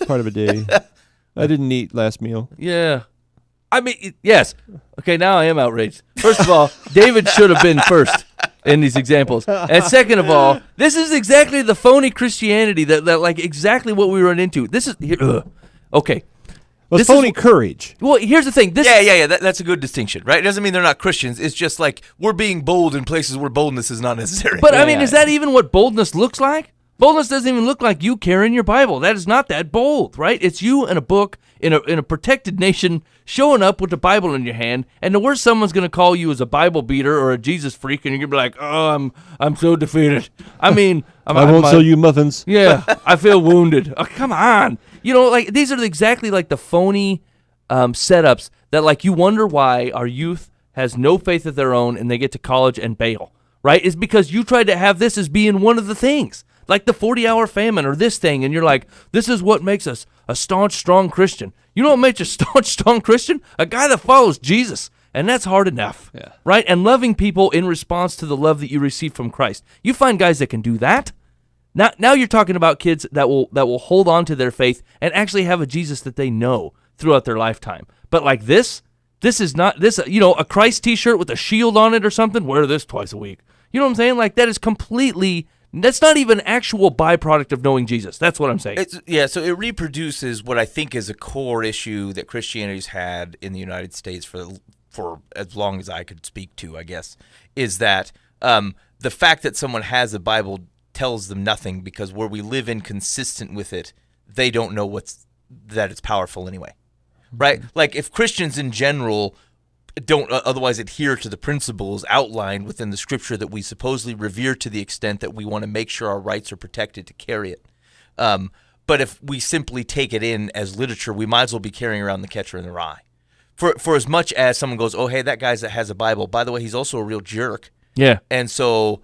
Speaker 3: Part of a day. I didn't eat last meal.
Speaker 2: Yeah. I mean, yes. Okay, now I am outraged. First of all, David should have been first in these examples. And second of all, this is exactly the phony Christianity that like exactly what we run into. This is here. Okay.
Speaker 3: Well,
Speaker 2: This
Speaker 3: it's
Speaker 2: is-
Speaker 3: phony courage.
Speaker 2: Well, here's the thing. This
Speaker 4: Yeah. That's a good distinction, right? It doesn't mean they're not Christians. It's just like we're being bold in places where boldness is not necessary.
Speaker 2: But I mean,
Speaker 3: Yeah.
Speaker 2: is that even what boldness looks like? Boldness doesn't even look like you carrying your Bible. That is not that bold, right? It's you and a book in a protected nation showing up with the Bible in your hand, and the worst someone's going to call you is a Bible beater or a Jesus freak, and you're going to be like, "Oh, I'm so defeated." I mean,
Speaker 3: I won't sell you muffins.
Speaker 2: Yeah, I feel wounded. Oh, come on. You know, like these are exactly like the phony setups that like you wonder why our youth has no faith of their own and they get to college and bail, right? It's because you tried to have this as being one of the things, like the 40-hour famine or this thing, and you're like, this is what makes us a staunch, strong Christian. You know what makes a staunch, strong Christian? A guy that follows Jesus. And that's hard enough, right? And loving people in response to the love that you receive from Christ. You find guys that can do that. Now you're talking about kids that will hold on to their faith and actually have a Jesus that they know throughout their lifetime. But like this is not this. You know, a Christ T-shirt with a shield on it or something. Wear this twice a week. You know what I'm saying? Like that is completely. That's not even actual byproduct of knowing Jesus. That's what I'm saying.
Speaker 4: So it reproduces what I think is a core issue that Christianity's had in the United States for as long as I could speak to, I guess, is that the fact that someone has a Bible tells them nothing because where we live inconsistent with it, they don't know that it's powerful anyway, right? Like if Christians in general don't otherwise adhere to the principles outlined within the scripture that we supposedly revere to the extent that we want to make sure our rights are protected to carry it. But if we simply take it in as literature, we might as well be carrying around the Catcher in the Rye. For as much as someone goes, oh, hey, that guy that has a Bible, by the way, he's also a real jerk.
Speaker 2: Yeah.
Speaker 4: And so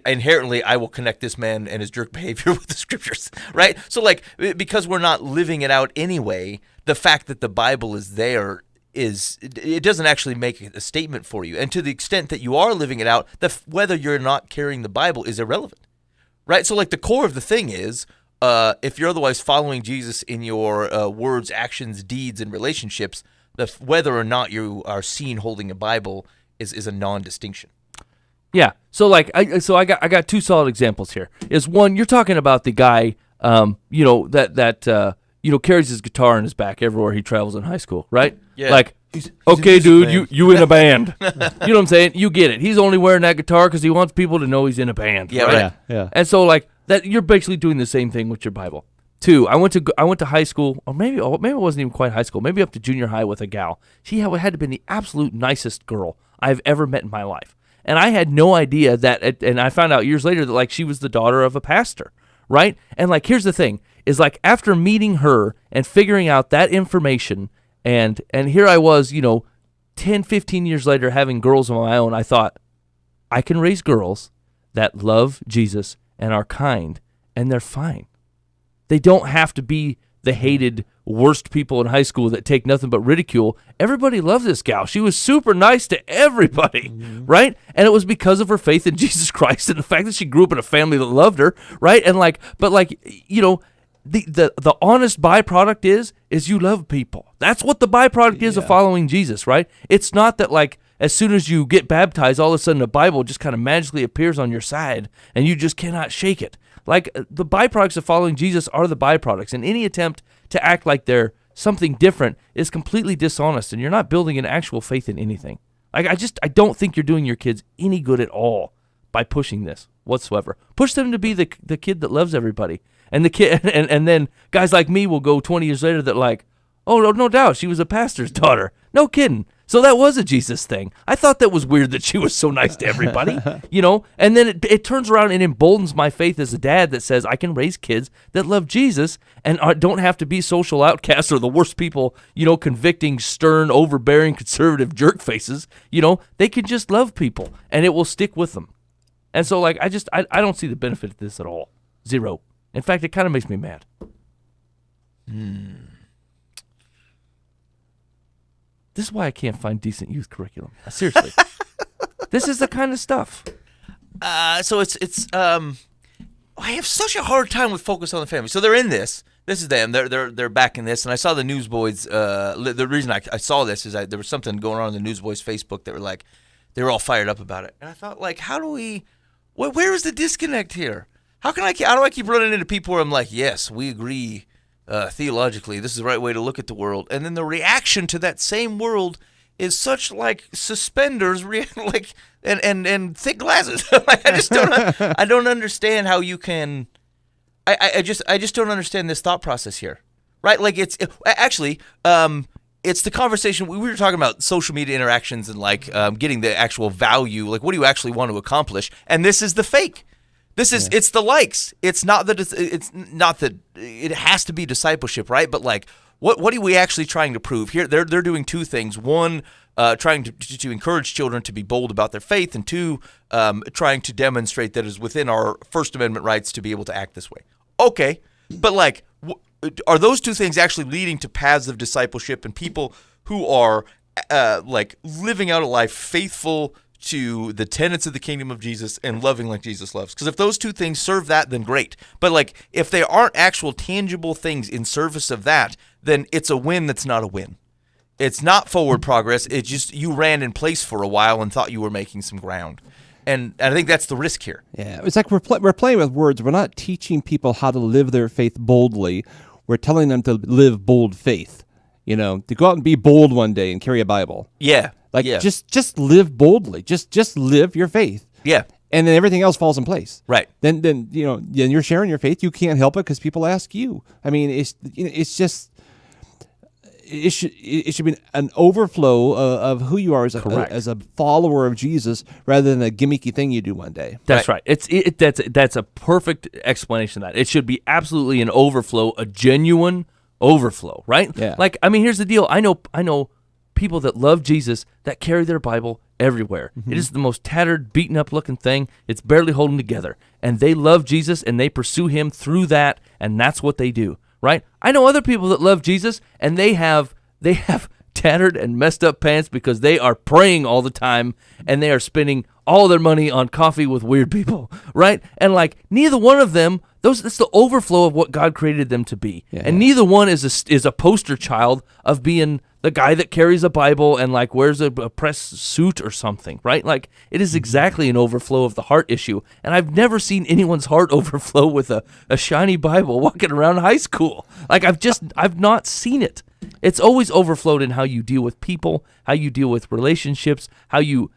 Speaker 4: inherently, I will connect this man and his jerk behavior with the scriptures, right? So like, because we're not living it out anyway, the fact that the Bible is there it doesn't actually make a statement for you. And to the extent that you are living it out, whether you're not carrying the Bible is irrelevant, right? So like the core of the thing is, if you're otherwise following Jesus in your words, actions, deeds, and relationships, whether or not you are seen holding a Bible is a non-distinction.
Speaker 2: Yeah. So like, I got two solid examples here. Is one, you're talking about the guy, that carries his guitar in his back everywhere he travels in high school, right?
Speaker 4: Yeah.
Speaker 2: Like, okay, dude, you in a band. You know what I'm saying? You get it. He's only wearing that guitar because he wants people to know he's in a band.
Speaker 4: Yeah,
Speaker 2: right?
Speaker 3: Yeah.
Speaker 2: And so like that, you're basically doing the same thing with your Bible. Two, I went to high school, or maybe it wasn't even quite high school, maybe up to junior high with a gal. She had to be the absolute nicest girl I've ever met in my life. And I had no idea that, and I found out years later that like she was the daughter of a pastor, right? And like, here's the thing, is like after meeting her and figuring out that information, and here I was, 10, 15 years later having girls of my own, I thought, I can raise girls that love Jesus and are kind, and they're fine. They don't have to be the hated worst people in high school that take nothing but ridicule. Everybody loved this gal. She was super nice to everybody, right? And it was because of her faith in Jesus Christ and the fact that she grew up in a family that loved her, right? And like, but like, the honest byproduct is you love people. That's what the byproduct is of following Jesus, right? It's not that like as soon as you get baptized, all of a sudden the Bible just kind of magically appears on your side and you just cannot shake it. Like the byproducts of following Jesus are the byproducts, and any attempt to act like they're something different is completely dishonest, and you're not building an actual faith in anything. Like I don't think you're doing your kids any good at all by pushing this whatsoever. Push them to be the kid that loves everybody, and the kid, and then guys like me will go 20 years later that like, oh no doubt she was a pastor's daughter. No kidding. So that was a Jesus thing. I thought that was weird that she was so nice to everybody, and then it turns around and emboldens my faith as a dad that says I can raise kids that love Jesus and don't have to be social outcasts or the worst people, convicting, stern, overbearing, conservative jerk faces. They can just love people and it will stick with them. And so like, I don't see the benefit of this at all. Zero. In fact, it kind of makes me mad. This is why I can't find decent youth curriculum. Seriously. This is the kind of stuff.
Speaker 4: So it's I have such a hard time with Focus on the Family. So they're in this. This is them. They're back in this. And I saw the Newsboys. The reason I saw this is there was something going on in the Newsboys Facebook that were like, they were all fired up about it. And I thought, like, how do we? Where is the disconnect here? How do I keep running into people where I'm like, yes, we agree theologically, this is the right way to look at the world. And then the reaction to that same world is such like suspenders, like and thick glasses. Like, I don't understand how you can. I just don't understand this thought process here, right? Like it's the conversation we were talking about, social media interactions and like getting the actual value. Like, what do you actually want to accomplish? And this is the fake. This is it's the likes. It's not that it has to be discipleship, right? But like, what are we actually trying to prove here? They're doing two things. One, trying to encourage children to be bold about their faith, and two, trying to demonstrate that it is within our First Amendment rights to be able to act this way. Okay, but like, are those two things actually leading to paths of discipleship and people who are like living out a life faithful to the tenets of the kingdom of Jesus and loving like Jesus loves? Because if those two things serve that, then great. But like, if they aren't actual tangible things in service of that, then it's a win that's not a win. It's not forward progress. It's just you ran in place for a while and thought you were making some ground. And I think that's the risk here.
Speaker 3: Yeah, it's like we're playing with words. We're not teaching people how to live their faith boldly. We're telling them to live bold faith. To go out and be bold one day and carry a Bible.
Speaker 4: Yeah.
Speaker 3: Like, just live boldly. Just live your faith.
Speaker 4: Yeah.
Speaker 3: And then everything else falls in place.
Speaker 4: Right.
Speaker 3: Then you're sharing your faith. You can't help it because people ask you. I mean, it's just it should be an overflow of who you are as a follower of Jesus, rather than a gimmicky thing you do one day.
Speaker 2: That's right. That's a perfect explanation of that. It should be absolutely an overflow, a genuine overflow, right?
Speaker 3: Yeah.
Speaker 2: Like, I mean, here's the deal. I know people that love Jesus that carry their Bible everywhere. Mm-hmm. It is the most tattered, beaten up looking thing. It's barely holding together. And they love Jesus and they pursue him through that, and that's what they do, right? I know other people that love Jesus and they have tattered and messed up pants because they are praying all the time and they are spending all their money on coffee with weird people, right? And like, neither one of them, that's the overflow of what God created them to be. Yeah. And neither one is a poster child of being the guy that carries a Bible and like wears a press suit or something, right? Like, it is exactly an overflow of the heart issue. And I've never seen anyone's heart overflow with a shiny Bible walking around high school. Like, I've not seen it. It's always overflowed in how you deal with people, how you deal with relationships, how you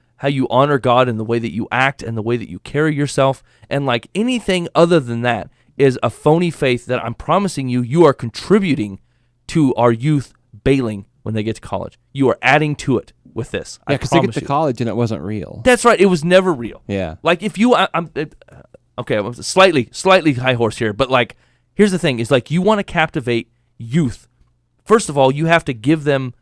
Speaker 2: honor God in the way that you act and the way that you carry yourself. And like, anything other than that is a phony faith that I'm promising you are contributing to our youth bailing when they get to college. You are adding to it with this.
Speaker 3: Yeah, because they get to college and it wasn't real.
Speaker 2: That's right. It was never real.
Speaker 3: Yeah.
Speaker 2: Like, if you, I'm slightly high horse here, but like, here's the thing: is like, you want to captivate youth. First of all, you have to give them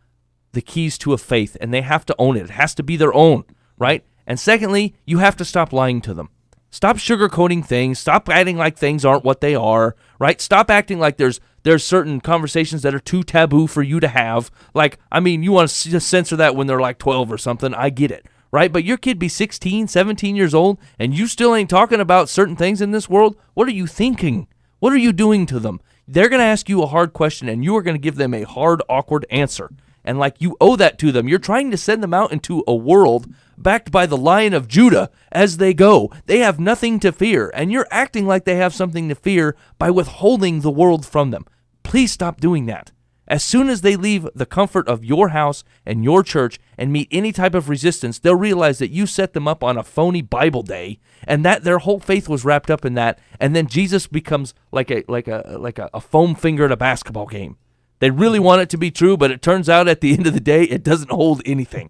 Speaker 2: the keys to a faith, and they have to own it. It has to be their own, right? And secondly, you have to stop lying to them. Stop sugarcoating things. Stop acting like things aren't what they are, right? Stop acting like there's certain conversations that are too taboo for you to have. Like, I mean, you want to censor that when they're like 12 or something. I get it, right? But your kid be 16, 17 years old, and you still ain't talking about certain things in this world. What are you thinking? What are you doing to them? They're going to ask you a hard question, and you are going to give them a hard, awkward answer. And like, you owe that to them. You're trying to send them out into a world backed by the Lion of Judah as they go. They have nothing to fear, and you're acting like they have something to fear by withholding the world from them. Please stop doing that. As soon as they leave the comfort of your house and your church and meet any type of resistance, they'll realize that you set them up on a phony Bible day, and that their whole faith was wrapped up in that. And then Jesus becomes like a foam finger at a basketball game. They really want it to be true, but it turns out at the end of the day, it doesn't hold anything.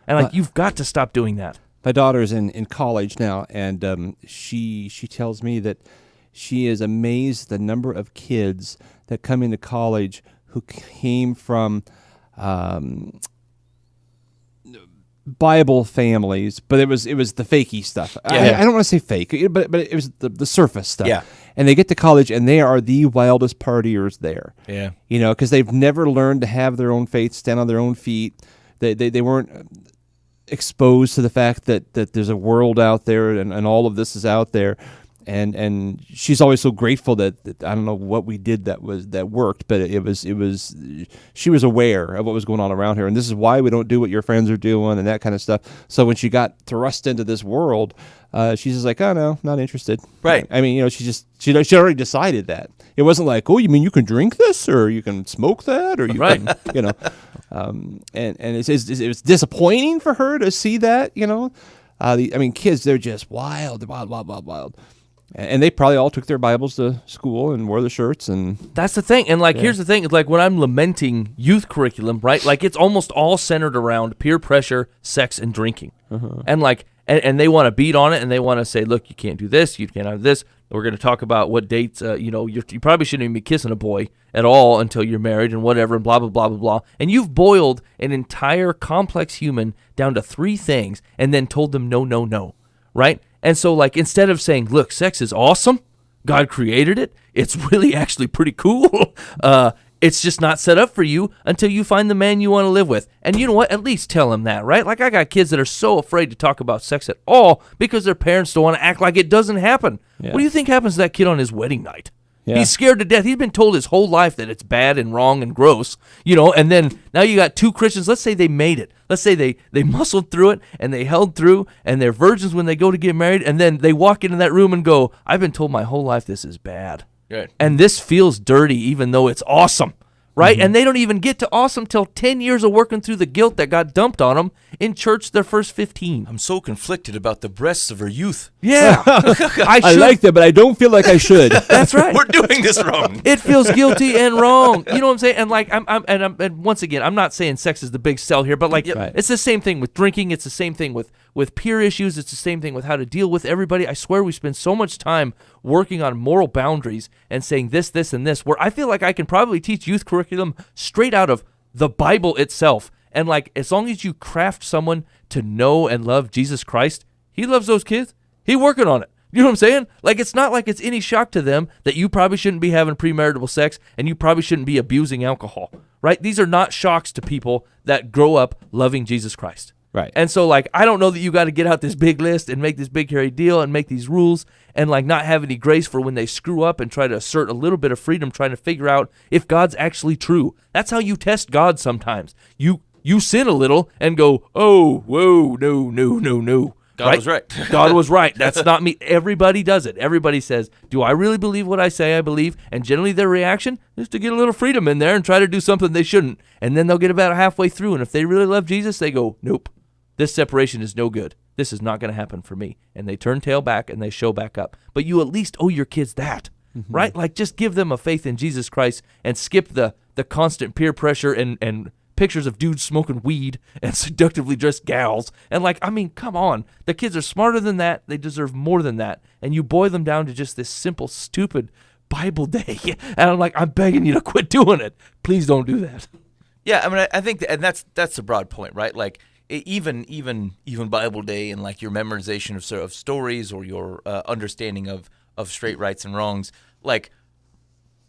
Speaker 2: And like, you've got to stop doing that.
Speaker 3: My daughter's in college now, and she tells me that she is amazed the number of kids that come into college who came from Bible families, but it was the fakey stuff.
Speaker 4: Yeah.
Speaker 3: I don't want to say fake, but it was the surface stuff.
Speaker 4: Yeah.
Speaker 3: And they get to college and they are the wildest partiers there.
Speaker 4: Yeah.
Speaker 3: Because they've never learned to have their own faith, stand on their own feet. They weren't exposed to the fact that there's a world out there and all of this is out there. And she's always so grateful that I don't know what we did that worked, but it was she was aware of what was going on around her, and this is why we don't do what your friends are doing and that kind of stuff. So when she got thrust into this world, she's just like, oh no, not interested.
Speaker 4: Right.
Speaker 3: I mean, she already decided that. It wasn't like, oh, you mean you can drink this, or you can smoke that, or you
Speaker 2: Right.
Speaker 3: can, and it was disappointing for her to see that, kids, they're just wild, wild. And they probably all took their Bibles to school and wore the shirts. And
Speaker 2: That's the thing. And here's the thing. It's like when I'm lamenting youth curriculum, right? Like it's almost all centered around peer pressure, sex, and drinking. And and they want to beat on it, and they want to say, look, you can't do this, you can't have this. We're going to talk about what dates, you probably shouldn't even be kissing a boy at all until you're married and whatever, and blah, blah, blah, blah, blah. And you've boiled an entire complex human down to 3 things and then told them no, no, no, right? And so, instead of saying, look, sex is awesome, God created it, it's really actually pretty cool, it's just not set up for you until you find the man you want to live with. And you know what? At least tell him that, right? Like, I got kids that are so afraid to talk about sex at all because their parents don't want to act like it doesn't happen.
Speaker 3: Yeah.
Speaker 2: What do you think happens to that kid on his wedding night?
Speaker 3: Yeah.
Speaker 2: He's scared to death. He's been told his whole life that it's bad and wrong and gross, and then now you got 2 Christians. Let's say they made it. Let's say they muscled through it and they held through and they're virgins when they go to get married, and then they walk into that room and go, I've been told my whole life this is bad.
Speaker 4: Right.
Speaker 2: And this feels dirty even though it's awesome. Right? And they don't even get to awesome till 10 years of working through the guilt that got dumped on them in church their first 15.
Speaker 4: I'm so conflicted about the breasts of her youth.
Speaker 2: Yeah.
Speaker 3: I like that, but I don't feel like I should.
Speaker 2: That's right.
Speaker 4: We're doing this wrong.
Speaker 2: It feels guilty and wrong. You know what I'm saying? And and once again, I'm not saying sex is the big sell here, but
Speaker 3: Right.
Speaker 2: it's the same thing with drinking. It's the same thing with peer issues. It's the same thing with how to deal with everybody. I swear we spend so much time working on moral boundaries and saying this, this, and this, where I feel like I can probably teach youth curriculum straight out of the Bible itself. And as long as you craft someone to know and love Jesus Christ, he loves those kids. He's working on it. You know what I'm saying? It's not like it's any shock to them that you probably shouldn't be having premarital sex and you probably shouldn't be abusing alcohol, right? These are not shocks to people that grow up loving Jesus Christ.
Speaker 3: Right.
Speaker 2: And so, I don't know that you got to get out this big list and make this big hairy deal and make these rules and, not have any grace for when they screw up and try to assert a little bit of freedom trying to figure out if God's actually true. That's how you test God sometimes. You sin a little and go, oh, whoa, no.
Speaker 4: God was right.
Speaker 2: God was right. That's not me. Everybody does it. Everybody says, do I really believe what I say I believe? And generally their reaction is to get a little freedom in there and try to do something they shouldn't. And then they'll get about halfway through. And if they really love Jesus, they go, nope. This separation is no good. This is not going to happen for me. And they turn tail back and they show back up. But you at least owe your kids that, right? Just give them a faith in Jesus Christ and skip the constant peer pressure and pictures of dudes smoking weed and seductively dressed gals. And come on. The kids are smarter than that. They deserve more than that. And you boil them down to just this simple, stupid Bible day. And I'm begging you to quit doing it. Please don't do that.
Speaker 4: Yeah, I think and that's the broad point, right? Even Bible Day and your memorization of stories or your understanding of straight rights and wrongs,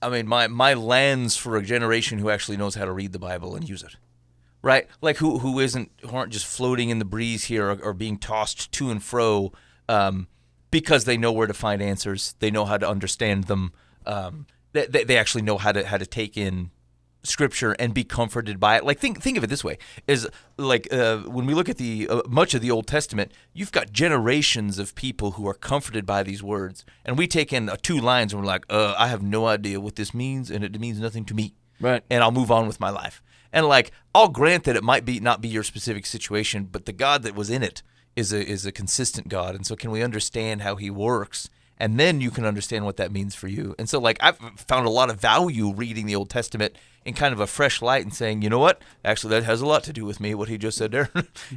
Speaker 4: my lens for a generation who actually knows how to read the Bible and use it, right? Who aren't just floating in the breeze here or being tossed to and fro because they know where to find answers, they know how to understand them, they actually know how to take in Scripture and be comforted by it. Think of it this way: is when we look at the much of the Old Testament, you've got generations of people who are comforted by these words, and we take in 2 lines and we're like, I have no idea what this means, and it means nothing to me,
Speaker 2: right?
Speaker 4: And I'll move on with my life. And I'll grant that it might not be your specific situation, but the God that was in it is a consistent God, and so can we understand how He works? And then you can understand what that means for you. And so, I've found a lot of value reading the Old Testament in kind of a fresh light and saying, you know what? Actually, that has a lot to do with me, what he just said there.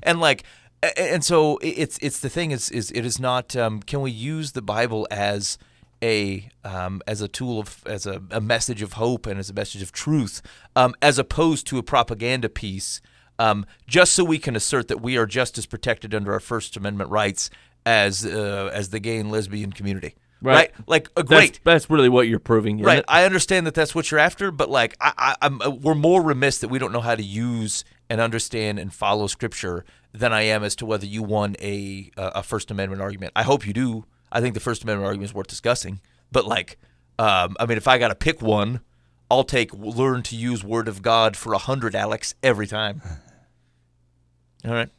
Speaker 4: and so it's the thing is it is not. Can we use the Bible as a tool as a message of hope and as a message of truth, as opposed to a propaganda piece, just so we can assert that we are just as protected under our First Amendment rights as the gay and lesbian community, right? Great.
Speaker 2: That's really what you're proving, isn't
Speaker 4: right?
Speaker 2: it?
Speaker 4: I understand that that's what you're after, but we're more remiss that we don't know how to use and understand and follow Scripture than I am as to whether you won a First Amendment argument. I hope you do. I think the First Amendment argument is worth discussing. But if I got to pick one, I'll take learn to use Word of God for 100, Alex, every time. All right.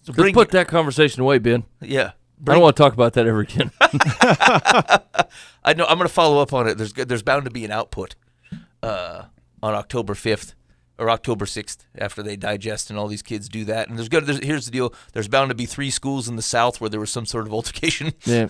Speaker 2: So let's put that conversation away, Ben.
Speaker 4: Yeah.
Speaker 2: I don't want to talk about that ever again.
Speaker 4: I know. I'm going to follow up on it. There's bound to be an output on October 5th or October 6th after they digest and all these kids do that. And here's the deal. There's bound to be 3 schools in the South where there was some sort of altercation.
Speaker 2: Yeah.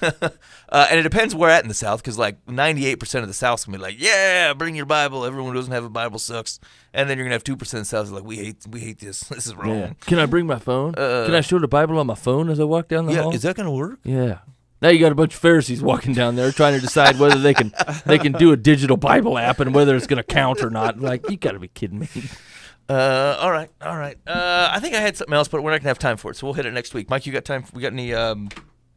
Speaker 4: And it depends where at in the South, because like 98% of the South's going to be like, yeah, bring your Bible. Everyone who doesn't have a Bible sucks. And then you're going to have 2% of the South like, we hate this. This is wrong.
Speaker 2: Yeah. Can I bring my phone? Can I show the Bible on my phone as I walk down the hall?
Speaker 4: Is that going to work?
Speaker 2: Yeah. Now you got a bunch of Pharisees walking down there trying to decide whether they can do a digital Bible app and whether it's going to count or not. Like, you got to be kidding me.
Speaker 4: All right. I think I had something else, but we're not gonna have time for it, so we'll hit it next week. Mike, you got time? We got any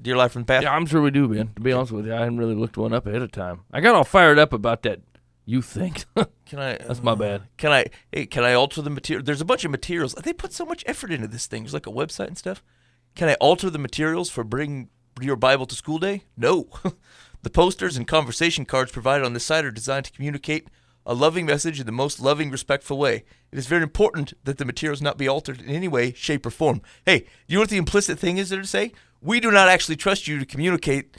Speaker 4: Dear Life from the Path?
Speaker 2: Yeah, I'm sure we do, man. To be honest with you, I hadn't really looked one up ahead of time. I got all fired up about that youth thing.
Speaker 4: Can I?
Speaker 2: That's my bad.
Speaker 4: Can I alter the material? There's a bunch of materials. They put so much effort into this thing. There's like a website and stuff. Can I alter the materials for Bring Your Bible to School Day? No. The posters and conversation cards provided on this site are designed to communicate a loving message in the most loving, respectful way. It is very important that the materials not be altered in any way, shape, or form. Hey, you know what the implicit thing is there to say? We do not actually trust you to communicate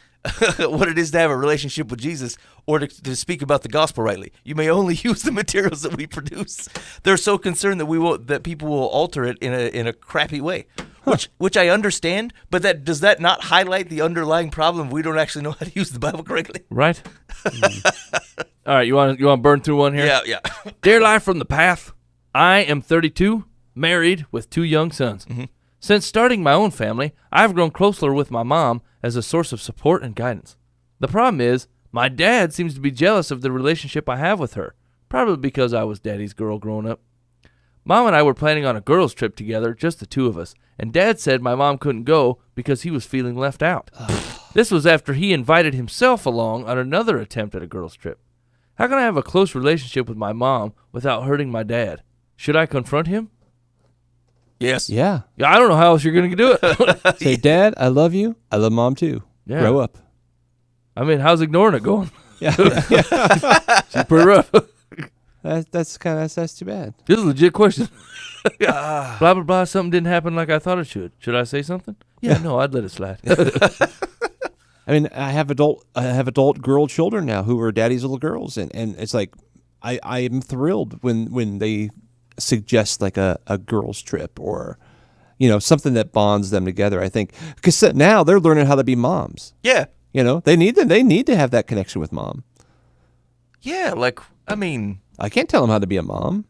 Speaker 4: what it is to have a relationship with Jesus or to speak about the gospel rightly. You may only use the materials that we produce. They're so concerned that people will alter it in a crappy way, which I understand. But does that not highlight the underlying problem? We don't actually know how to use the Bible correctly,
Speaker 2: right? All right, you want to burn through one here?
Speaker 4: Yeah.
Speaker 2: Dear Life from the Path, I am 32, married with 2 young sons. Mm-hmm. Since starting my own family, I've grown closer with my mom as a source of support and guidance. The problem is, my dad seems to be jealous of the relationship I have with her, probably because I was daddy's girl growing up. Mom and I were planning on a girls' trip together, just the 2 of us, and Dad said my mom couldn't go because he was feeling left out. This was after he invited himself along on another attempt at a girls' trip. How can I have a close relationship with my mom without hurting my dad? Should I confront him?
Speaker 4: Yes.
Speaker 3: Yeah.
Speaker 2: Yeah, I don't know how else you're going to do it.
Speaker 3: Say, Dad, I love you. I love Mom too.
Speaker 2: Yeah.
Speaker 3: Grow up.
Speaker 2: I mean, how's ignoring it going?
Speaker 3: Yeah.
Speaker 2: She's pretty rough.
Speaker 3: That's too bad.
Speaker 2: This is a legit question. Blah, blah, blah. Something didn't happen like I thought it should. Should I say something? Yeah, no, I'd let it slide.
Speaker 3: I mean, I have adult girl children now who are daddy's little girls, and it's like I am thrilled when they suggest like a girls trip or something that bonds them together. I think because now they're learning how to be moms.
Speaker 4: Yeah.
Speaker 3: They need to have that connection with mom.
Speaker 4: Yeah, I mean,
Speaker 3: I can't tell them how to be a mom.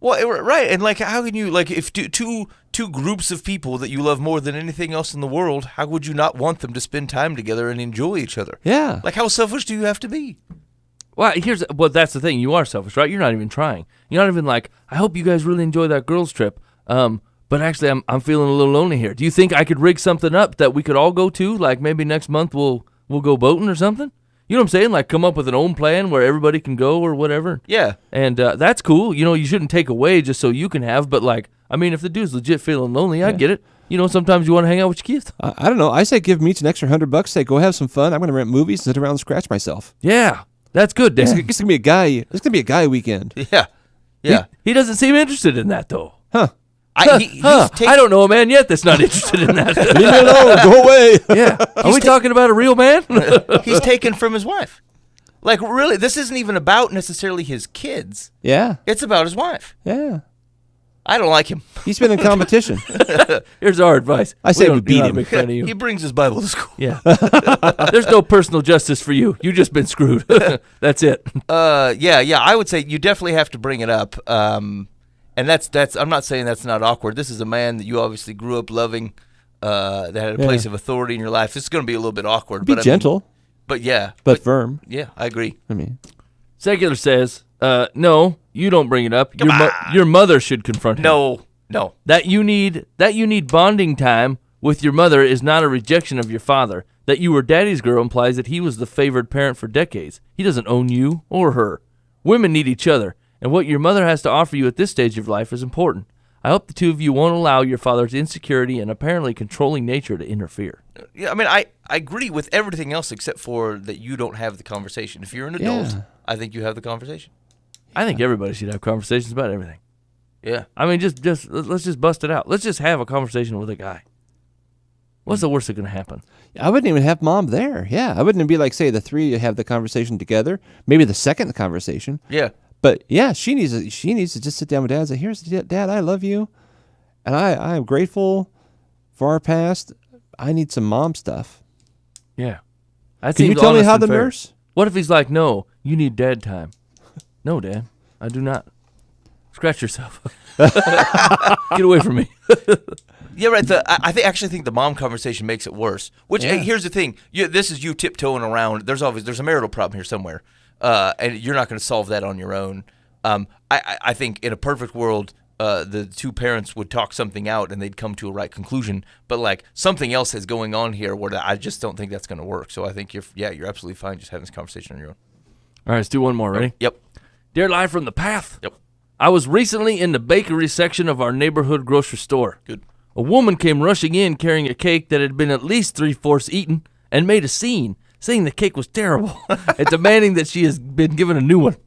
Speaker 4: Well, right, and how can you if two groups of people that you love more than anything else in the world, how would you not want them to spend time together and enjoy each other?
Speaker 3: Yeah.
Speaker 4: How selfish do you have to be?
Speaker 2: Well, that's the thing. You are selfish, right? You're not even trying. You're not even I hope you guys really enjoy that girls trip. But actually, I'm feeling a little lonely here. Do you think I could rig something up that we could all go to? Maybe next month we'll go boating or something? You know what I'm saying? Come up with an own plan where everybody can go or whatever.
Speaker 4: Yeah.
Speaker 2: And that's cool. You shouldn't take away just so you can have. But if the dude's legit feeling lonely, I get it. Sometimes you want to hang out with your kids.
Speaker 3: I don't know. I say give Meach an extra $100. Say go have some fun. I'm going to rent movies, sit around and scratch myself.
Speaker 2: Yeah, that's good, Dan.
Speaker 3: It's going to be a guy. It's going to be a guy weekend.
Speaker 4: Yeah. Yeah.
Speaker 2: He doesn't seem interested in that though.
Speaker 3: Huh.
Speaker 2: I don't know a man yet that's not interested in that.
Speaker 3: Leave me alone. Go away.
Speaker 2: Yeah. Are we talking about a real man?
Speaker 4: He's taken from his wife. Really, this isn't even about necessarily his kids.
Speaker 3: Yeah.
Speaker 4: It's about his wife.
Speaker 3: Yeah.
Speaker 4: I don't like him.
Speaker 3: He's been in competition.
Speaker 2: Here's our advice.
Speaker 3: I say we beat him.
Speaker 2: Make fun of you.
Speaker 4: He brings his Bible to school.
Speaker 2: Yeah. There's no personal justice for you. You've just been screwed. That's it.
Speaker 4: Yeah. I would say you definitely have to bring it up. And that's I'm not saying that's not awkward. This is a man that you obviously grew up loving, that had a place of authority in your life. This is going to be a little bit awkward.
Speaker 3: Be gentle.
Speaker 4: But yeah.
Speaker 3: But firm.
Speaker 4: Yeah, I agree.
Speaker 2: Secular says, no, you don't bring it up. Your mother should confront him.
Speaker 4: No.
Speaker 2: That you need bonding time with your mother is not a rejection of your father. That you were daddy's girl implies that he was the favored parent for decades. He doesn't own you or her. Women need each other. And what your mother has to offer you at this stage of life is important. I hope the 2 of you won't allow your father's insecurity and apparently controlling nature to interfere.
Speaker 4: Yeah, I agree with everything else except for that you don't have the conversation. If you're an adult, I think you have the conversation.
Speaker 2: I think everybody should have conversations about everything.
Speaker 4: Yeah.
Speaker 2: Just let's just bust it out. Let's just have a conversation with a guy. What's the worst that's going to happen?
Speaker 3: I wouldn't even have Mom there. Yeah, I wouldn't be like, say, the three have the conversation together. Maybe the second conversation.
Speaker 4: Yeah.
Speaker 3: But yeah, she needs to just sit down with Dad and say, "Here's Dad, I love you, and I am grateful for our past. I need some Mom stuff.
Speaker 2: Yeah. That
Speaker 3: Can you
Speaker 2: seems
Speaker 3: tell me
Speaker 2: honest
Speaker 3: how
Speaker 2: and
Speaker 3: the
Speaker 2: fair.
Speaker 3: nurse?"
Speaker 2: What if he's like, no, you need dad time? No, Dad, I do not. Scratch yourself. Get away from me.
Speaker 4: Yeah, right. I actually think the mom conversation makes it worse. Which hey, here's the thing: this is you tiptoeing around. There's a marital problem here somewhere, and you're not going to solve that on your own. I think in a perfect world, the two parents would talk something out and they'd come to a right conclusion. But like something else is going on here where I just don't think that's going to work. So I think you're absolutely fine just having this conversation on your own.
Speaker 2: All right, let's do one more. Ready?
Speaker 4: Yep.
Speaker 2: Dear Live from the Path.
Speaker 4: Yep.
Speaker 2: I was recently in the bakery section of our neighborhood grocery store.
Speaker 4: Good.
Speaker 2: A woman came rushing in carrying a cake that had been at least 3/4 eaten and made a scene, saying the cake was terrible and demanding that she has been given a new one.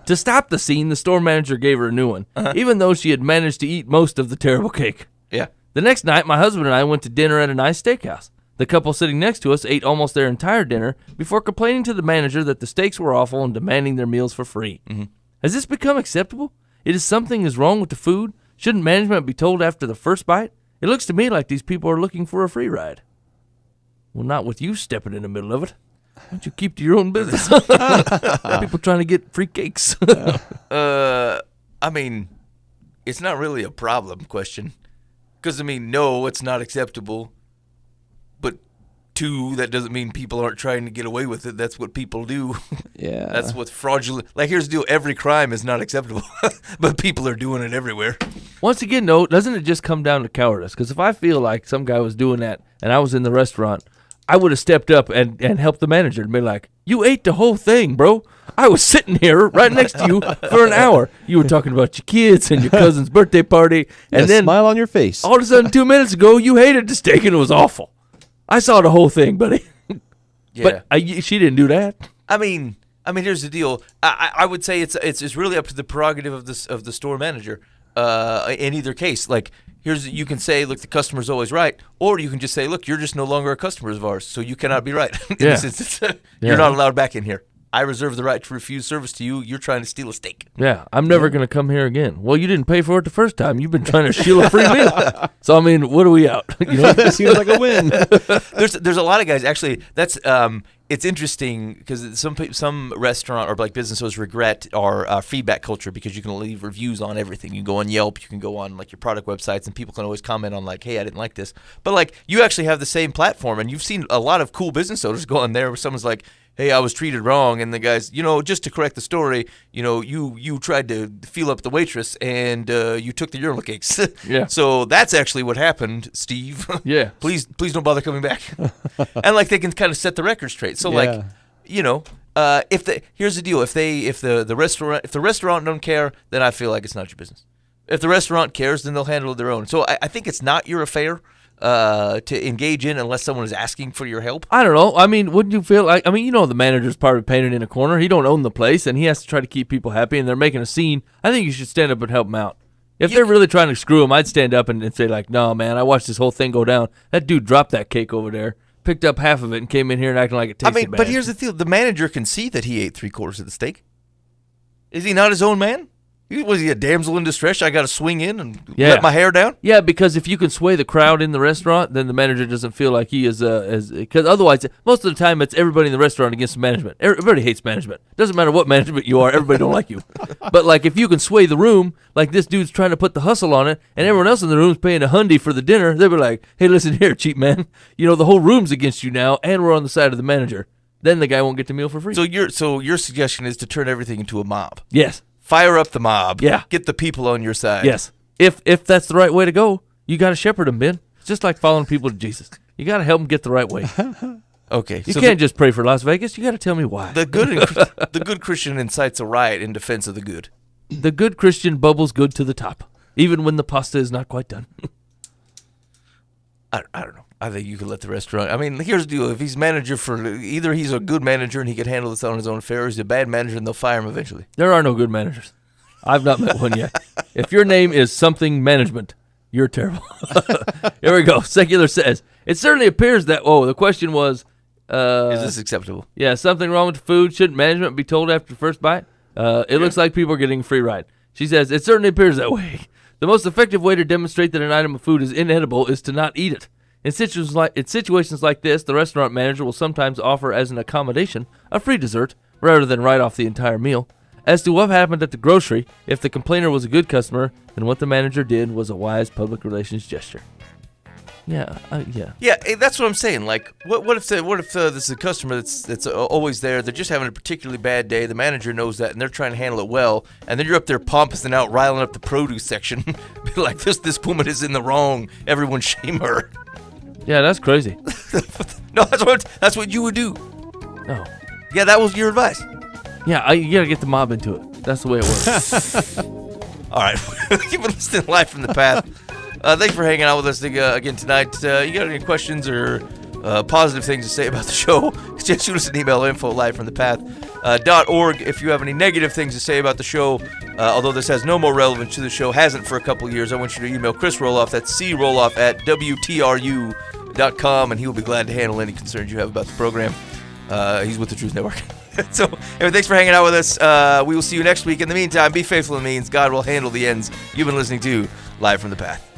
Speaker 2: To stop the scene, the store manager gave her a new one, even though she had managed to eat most of the terrible cake.
Speaker 4: Yeah.
Speaker 2: The next night, my husband and I went to dinner at a nice steakhouse. The couple sitting next to us ate almost their entire dinner before complaining to the manager that the steaks were awful and demanding their meals for free. Mm-hmm. Has this become acceptable? Something is wrong with the food? Shouldn't management be told after the first bite? It looks to me like these people are looking for a free ride. Well, not with you stepping in the middle of it. Why don't you keep to your own business? People trying to get free cakes.
Speaker 4: I mean, it's not really a problem question. Because, I mean, no, it's not acceptable. But, two, that doesn't mean people aren't trying to get away with it. That's what people do.
Speaker 3: Yeah.
Speaker 4: That's what's fraudulent. Like, here's the deal. Every crime is not acceptable. But people are doing it everywhere.
Speaker 2: Once again, though, doesn't it just come down to cowardice? Because if I feel like some guy was doing that and I was in the restaurant, I would have stepped up and helped the manager and be like, you ate the whole thing, bro. I was sitting here right next to you for an hour. You were talking about your kids and your cousin's birthday party. And then
Speaker 3: smile on your face.
Speaker 2: All of a sudden, 2 minutes ago, you hated the steak and it was awful. I saw the whole thing, buddy.
Speaker 4: Yeah.
Speaker 2: But she didn't do that.
Speaker 4: I mean, here's the deal. I would say it's really up to the prerogative of the store manager. In either case, like you can say, look, the customer's always right, or you can just say, look, you're just no longer a customer of ours, so you cannot be right. In this instance, you're not allowed back in here. I reserve the right to refuse service to you. You're trying to steal a steak.
Speaker 2: Yeah, I'm never going to come here again. Well, you didn't pay for it the first time. You've been trying to steal a free meal. So, I mean, what are we out? You know?
Speaker 3: That seems like a win.
Speaker 4: There's a lot of guys, actually, that's it's interesting because some restaurant or like business owners regret our feedback culture because you can leave reviews on everything. You can go on Yelp, you can go on like your product websites, and people can always comment on like, hey, I didn't like this. But like you actually have the same platform, and you've seen a lot of cool business owners go on there where someone's like, hey, I was treated wrong, and the guy's, just to correct the story, you tried to feel up the waitress, and you took the urinal cakes.
Speaker 2: Yeah.
Speaker 4: So that's actually what happened, Steve.
Speaker 2: Yeah.
Speaker 4: Please don't bother coming back. And like they can kind of set the record straight. So like, here's the deal: if the restaurant don't care, then I feel like it's not your business. If the restaurant cares, then they'll handle it their own. So I think it's not your affair to engage in unless someone is asking for your help.
Speaker 2: I don't know. I mean, wouldn't you feel like, the manager's probably painted in a corner. He don't own the place, and he has to try to keep people happy, and they're making a scene. I think you should stand up and help them out. If they're really trying to screw him, I'd stand up and say, like, no, man, I watched this whole thing go down. That dude dropped that cake over there, picked up half of it, and came in here and acting like it tasted bad.
Speaker 4: But here's the deal. The manager can see that he ate 3/4 of the steak. Is he not his own man? Was he a damsel in distress? I got to swing in and let my hair down?
Speaker 2: Yeah, because if you can sway the crowd in the restaurant, then the manager doesn't feel like he is because otherwise, most of the time, it's everybody in the restaurant against the management. Everybody hates management. Doesn't matter what management you are, everybody don't like you. But like if you can sway the room, like this dude's trying to put the hustle on it, and everyone else in the room's paying $100 for the dinner, they'll be like, hey, listen here, cheap man. The whole room's against you now, and we're on the side of the manager. Then the guy won't get the meal for free.
Speaker 4: So your suggestion is to turn everything into a mob.
Speaker 2: Yes.
Speaker 4: Fire up the mob.
Speaker 2: Yeah.
Speaker 4: Get the people on your side.
Speaker 2: Yes. If that's the right way to go, you got to shepherd them, Ben. It's just like following people to Jesus. You got to help them get the right way.
Speaker 4: Okay.
Speaker 2: You can't just pray for Las Vegas. You got to tell me why.
Speaker 4: The good Christian incites a riot in defense of the good.
Speaker 2: The good Christian bubbles good to the top, even when the pasta is not quite done.
Speaker 4: I don't know. I think you could let the restaurant. I mean, here's the deal. If he's manager either he's a good manager and he can handle this on his own affair, or he's a bad manager and they'll fire him eventually.
Speaker 2: There are no good managers. I've not met one yet. If your name is something management, You're terrible. Here we go. Secular says, it certainly appears that, the question was,
Speaker 4: is this acceptable?
Speaker 2: Yeah, something wrong with the food. Shouldn't management be told after the first bite? It looks like people are getting a free ride. She says, it certainly appears that way. The most effective way to demonstrate that an item of food is inedible is to not eat it. In situations like this, the restaurant manager will sometimes offer as an accommodation a free dessert rather than write off the entire meal. As to what happened at the grocery, if the complainer was a good customer, then what the manager did was a wise public relations gesture. Yeah.
Speaker 4: Yeah, that's what I'm saying. Like, what if this is a customer that's always there? They're just having a particularly bad day. The manager knows that, and they're trying to handle it well. And then you're up there pompousing out, riling up the produce section, be like, this woman is in the wrong. Everyone shame her.
Speaker 2: Yeah, that's crazy.
Speaker 4: No, that's what you would do.
Speaker 2: No.
Speaker 4: Yeah, that was your advice.
Speaker 2: Yeah, you gotta get the mob into it. That's the way it works.
Speaker 4: All right, you've been listening live from the path. Thanks for hanging out with us again tonight. You got any questions or positive things to say about the show? Just shoot us an email, info@livefromthepath.org. If you have any negative things to say about the show, although this has no more relevance to the show, hasn't for a couple of years, I want you to email Chris Roloff, that's croloff@wtru.com, and he will be glad to handle any concerns you have about the program. He's with the Truth Network. So, anyway, thanks for hanging out with us. We will see you next week. In the meantime, be faithful in the means. God will handle the ends. You've been listening to Live from the Path.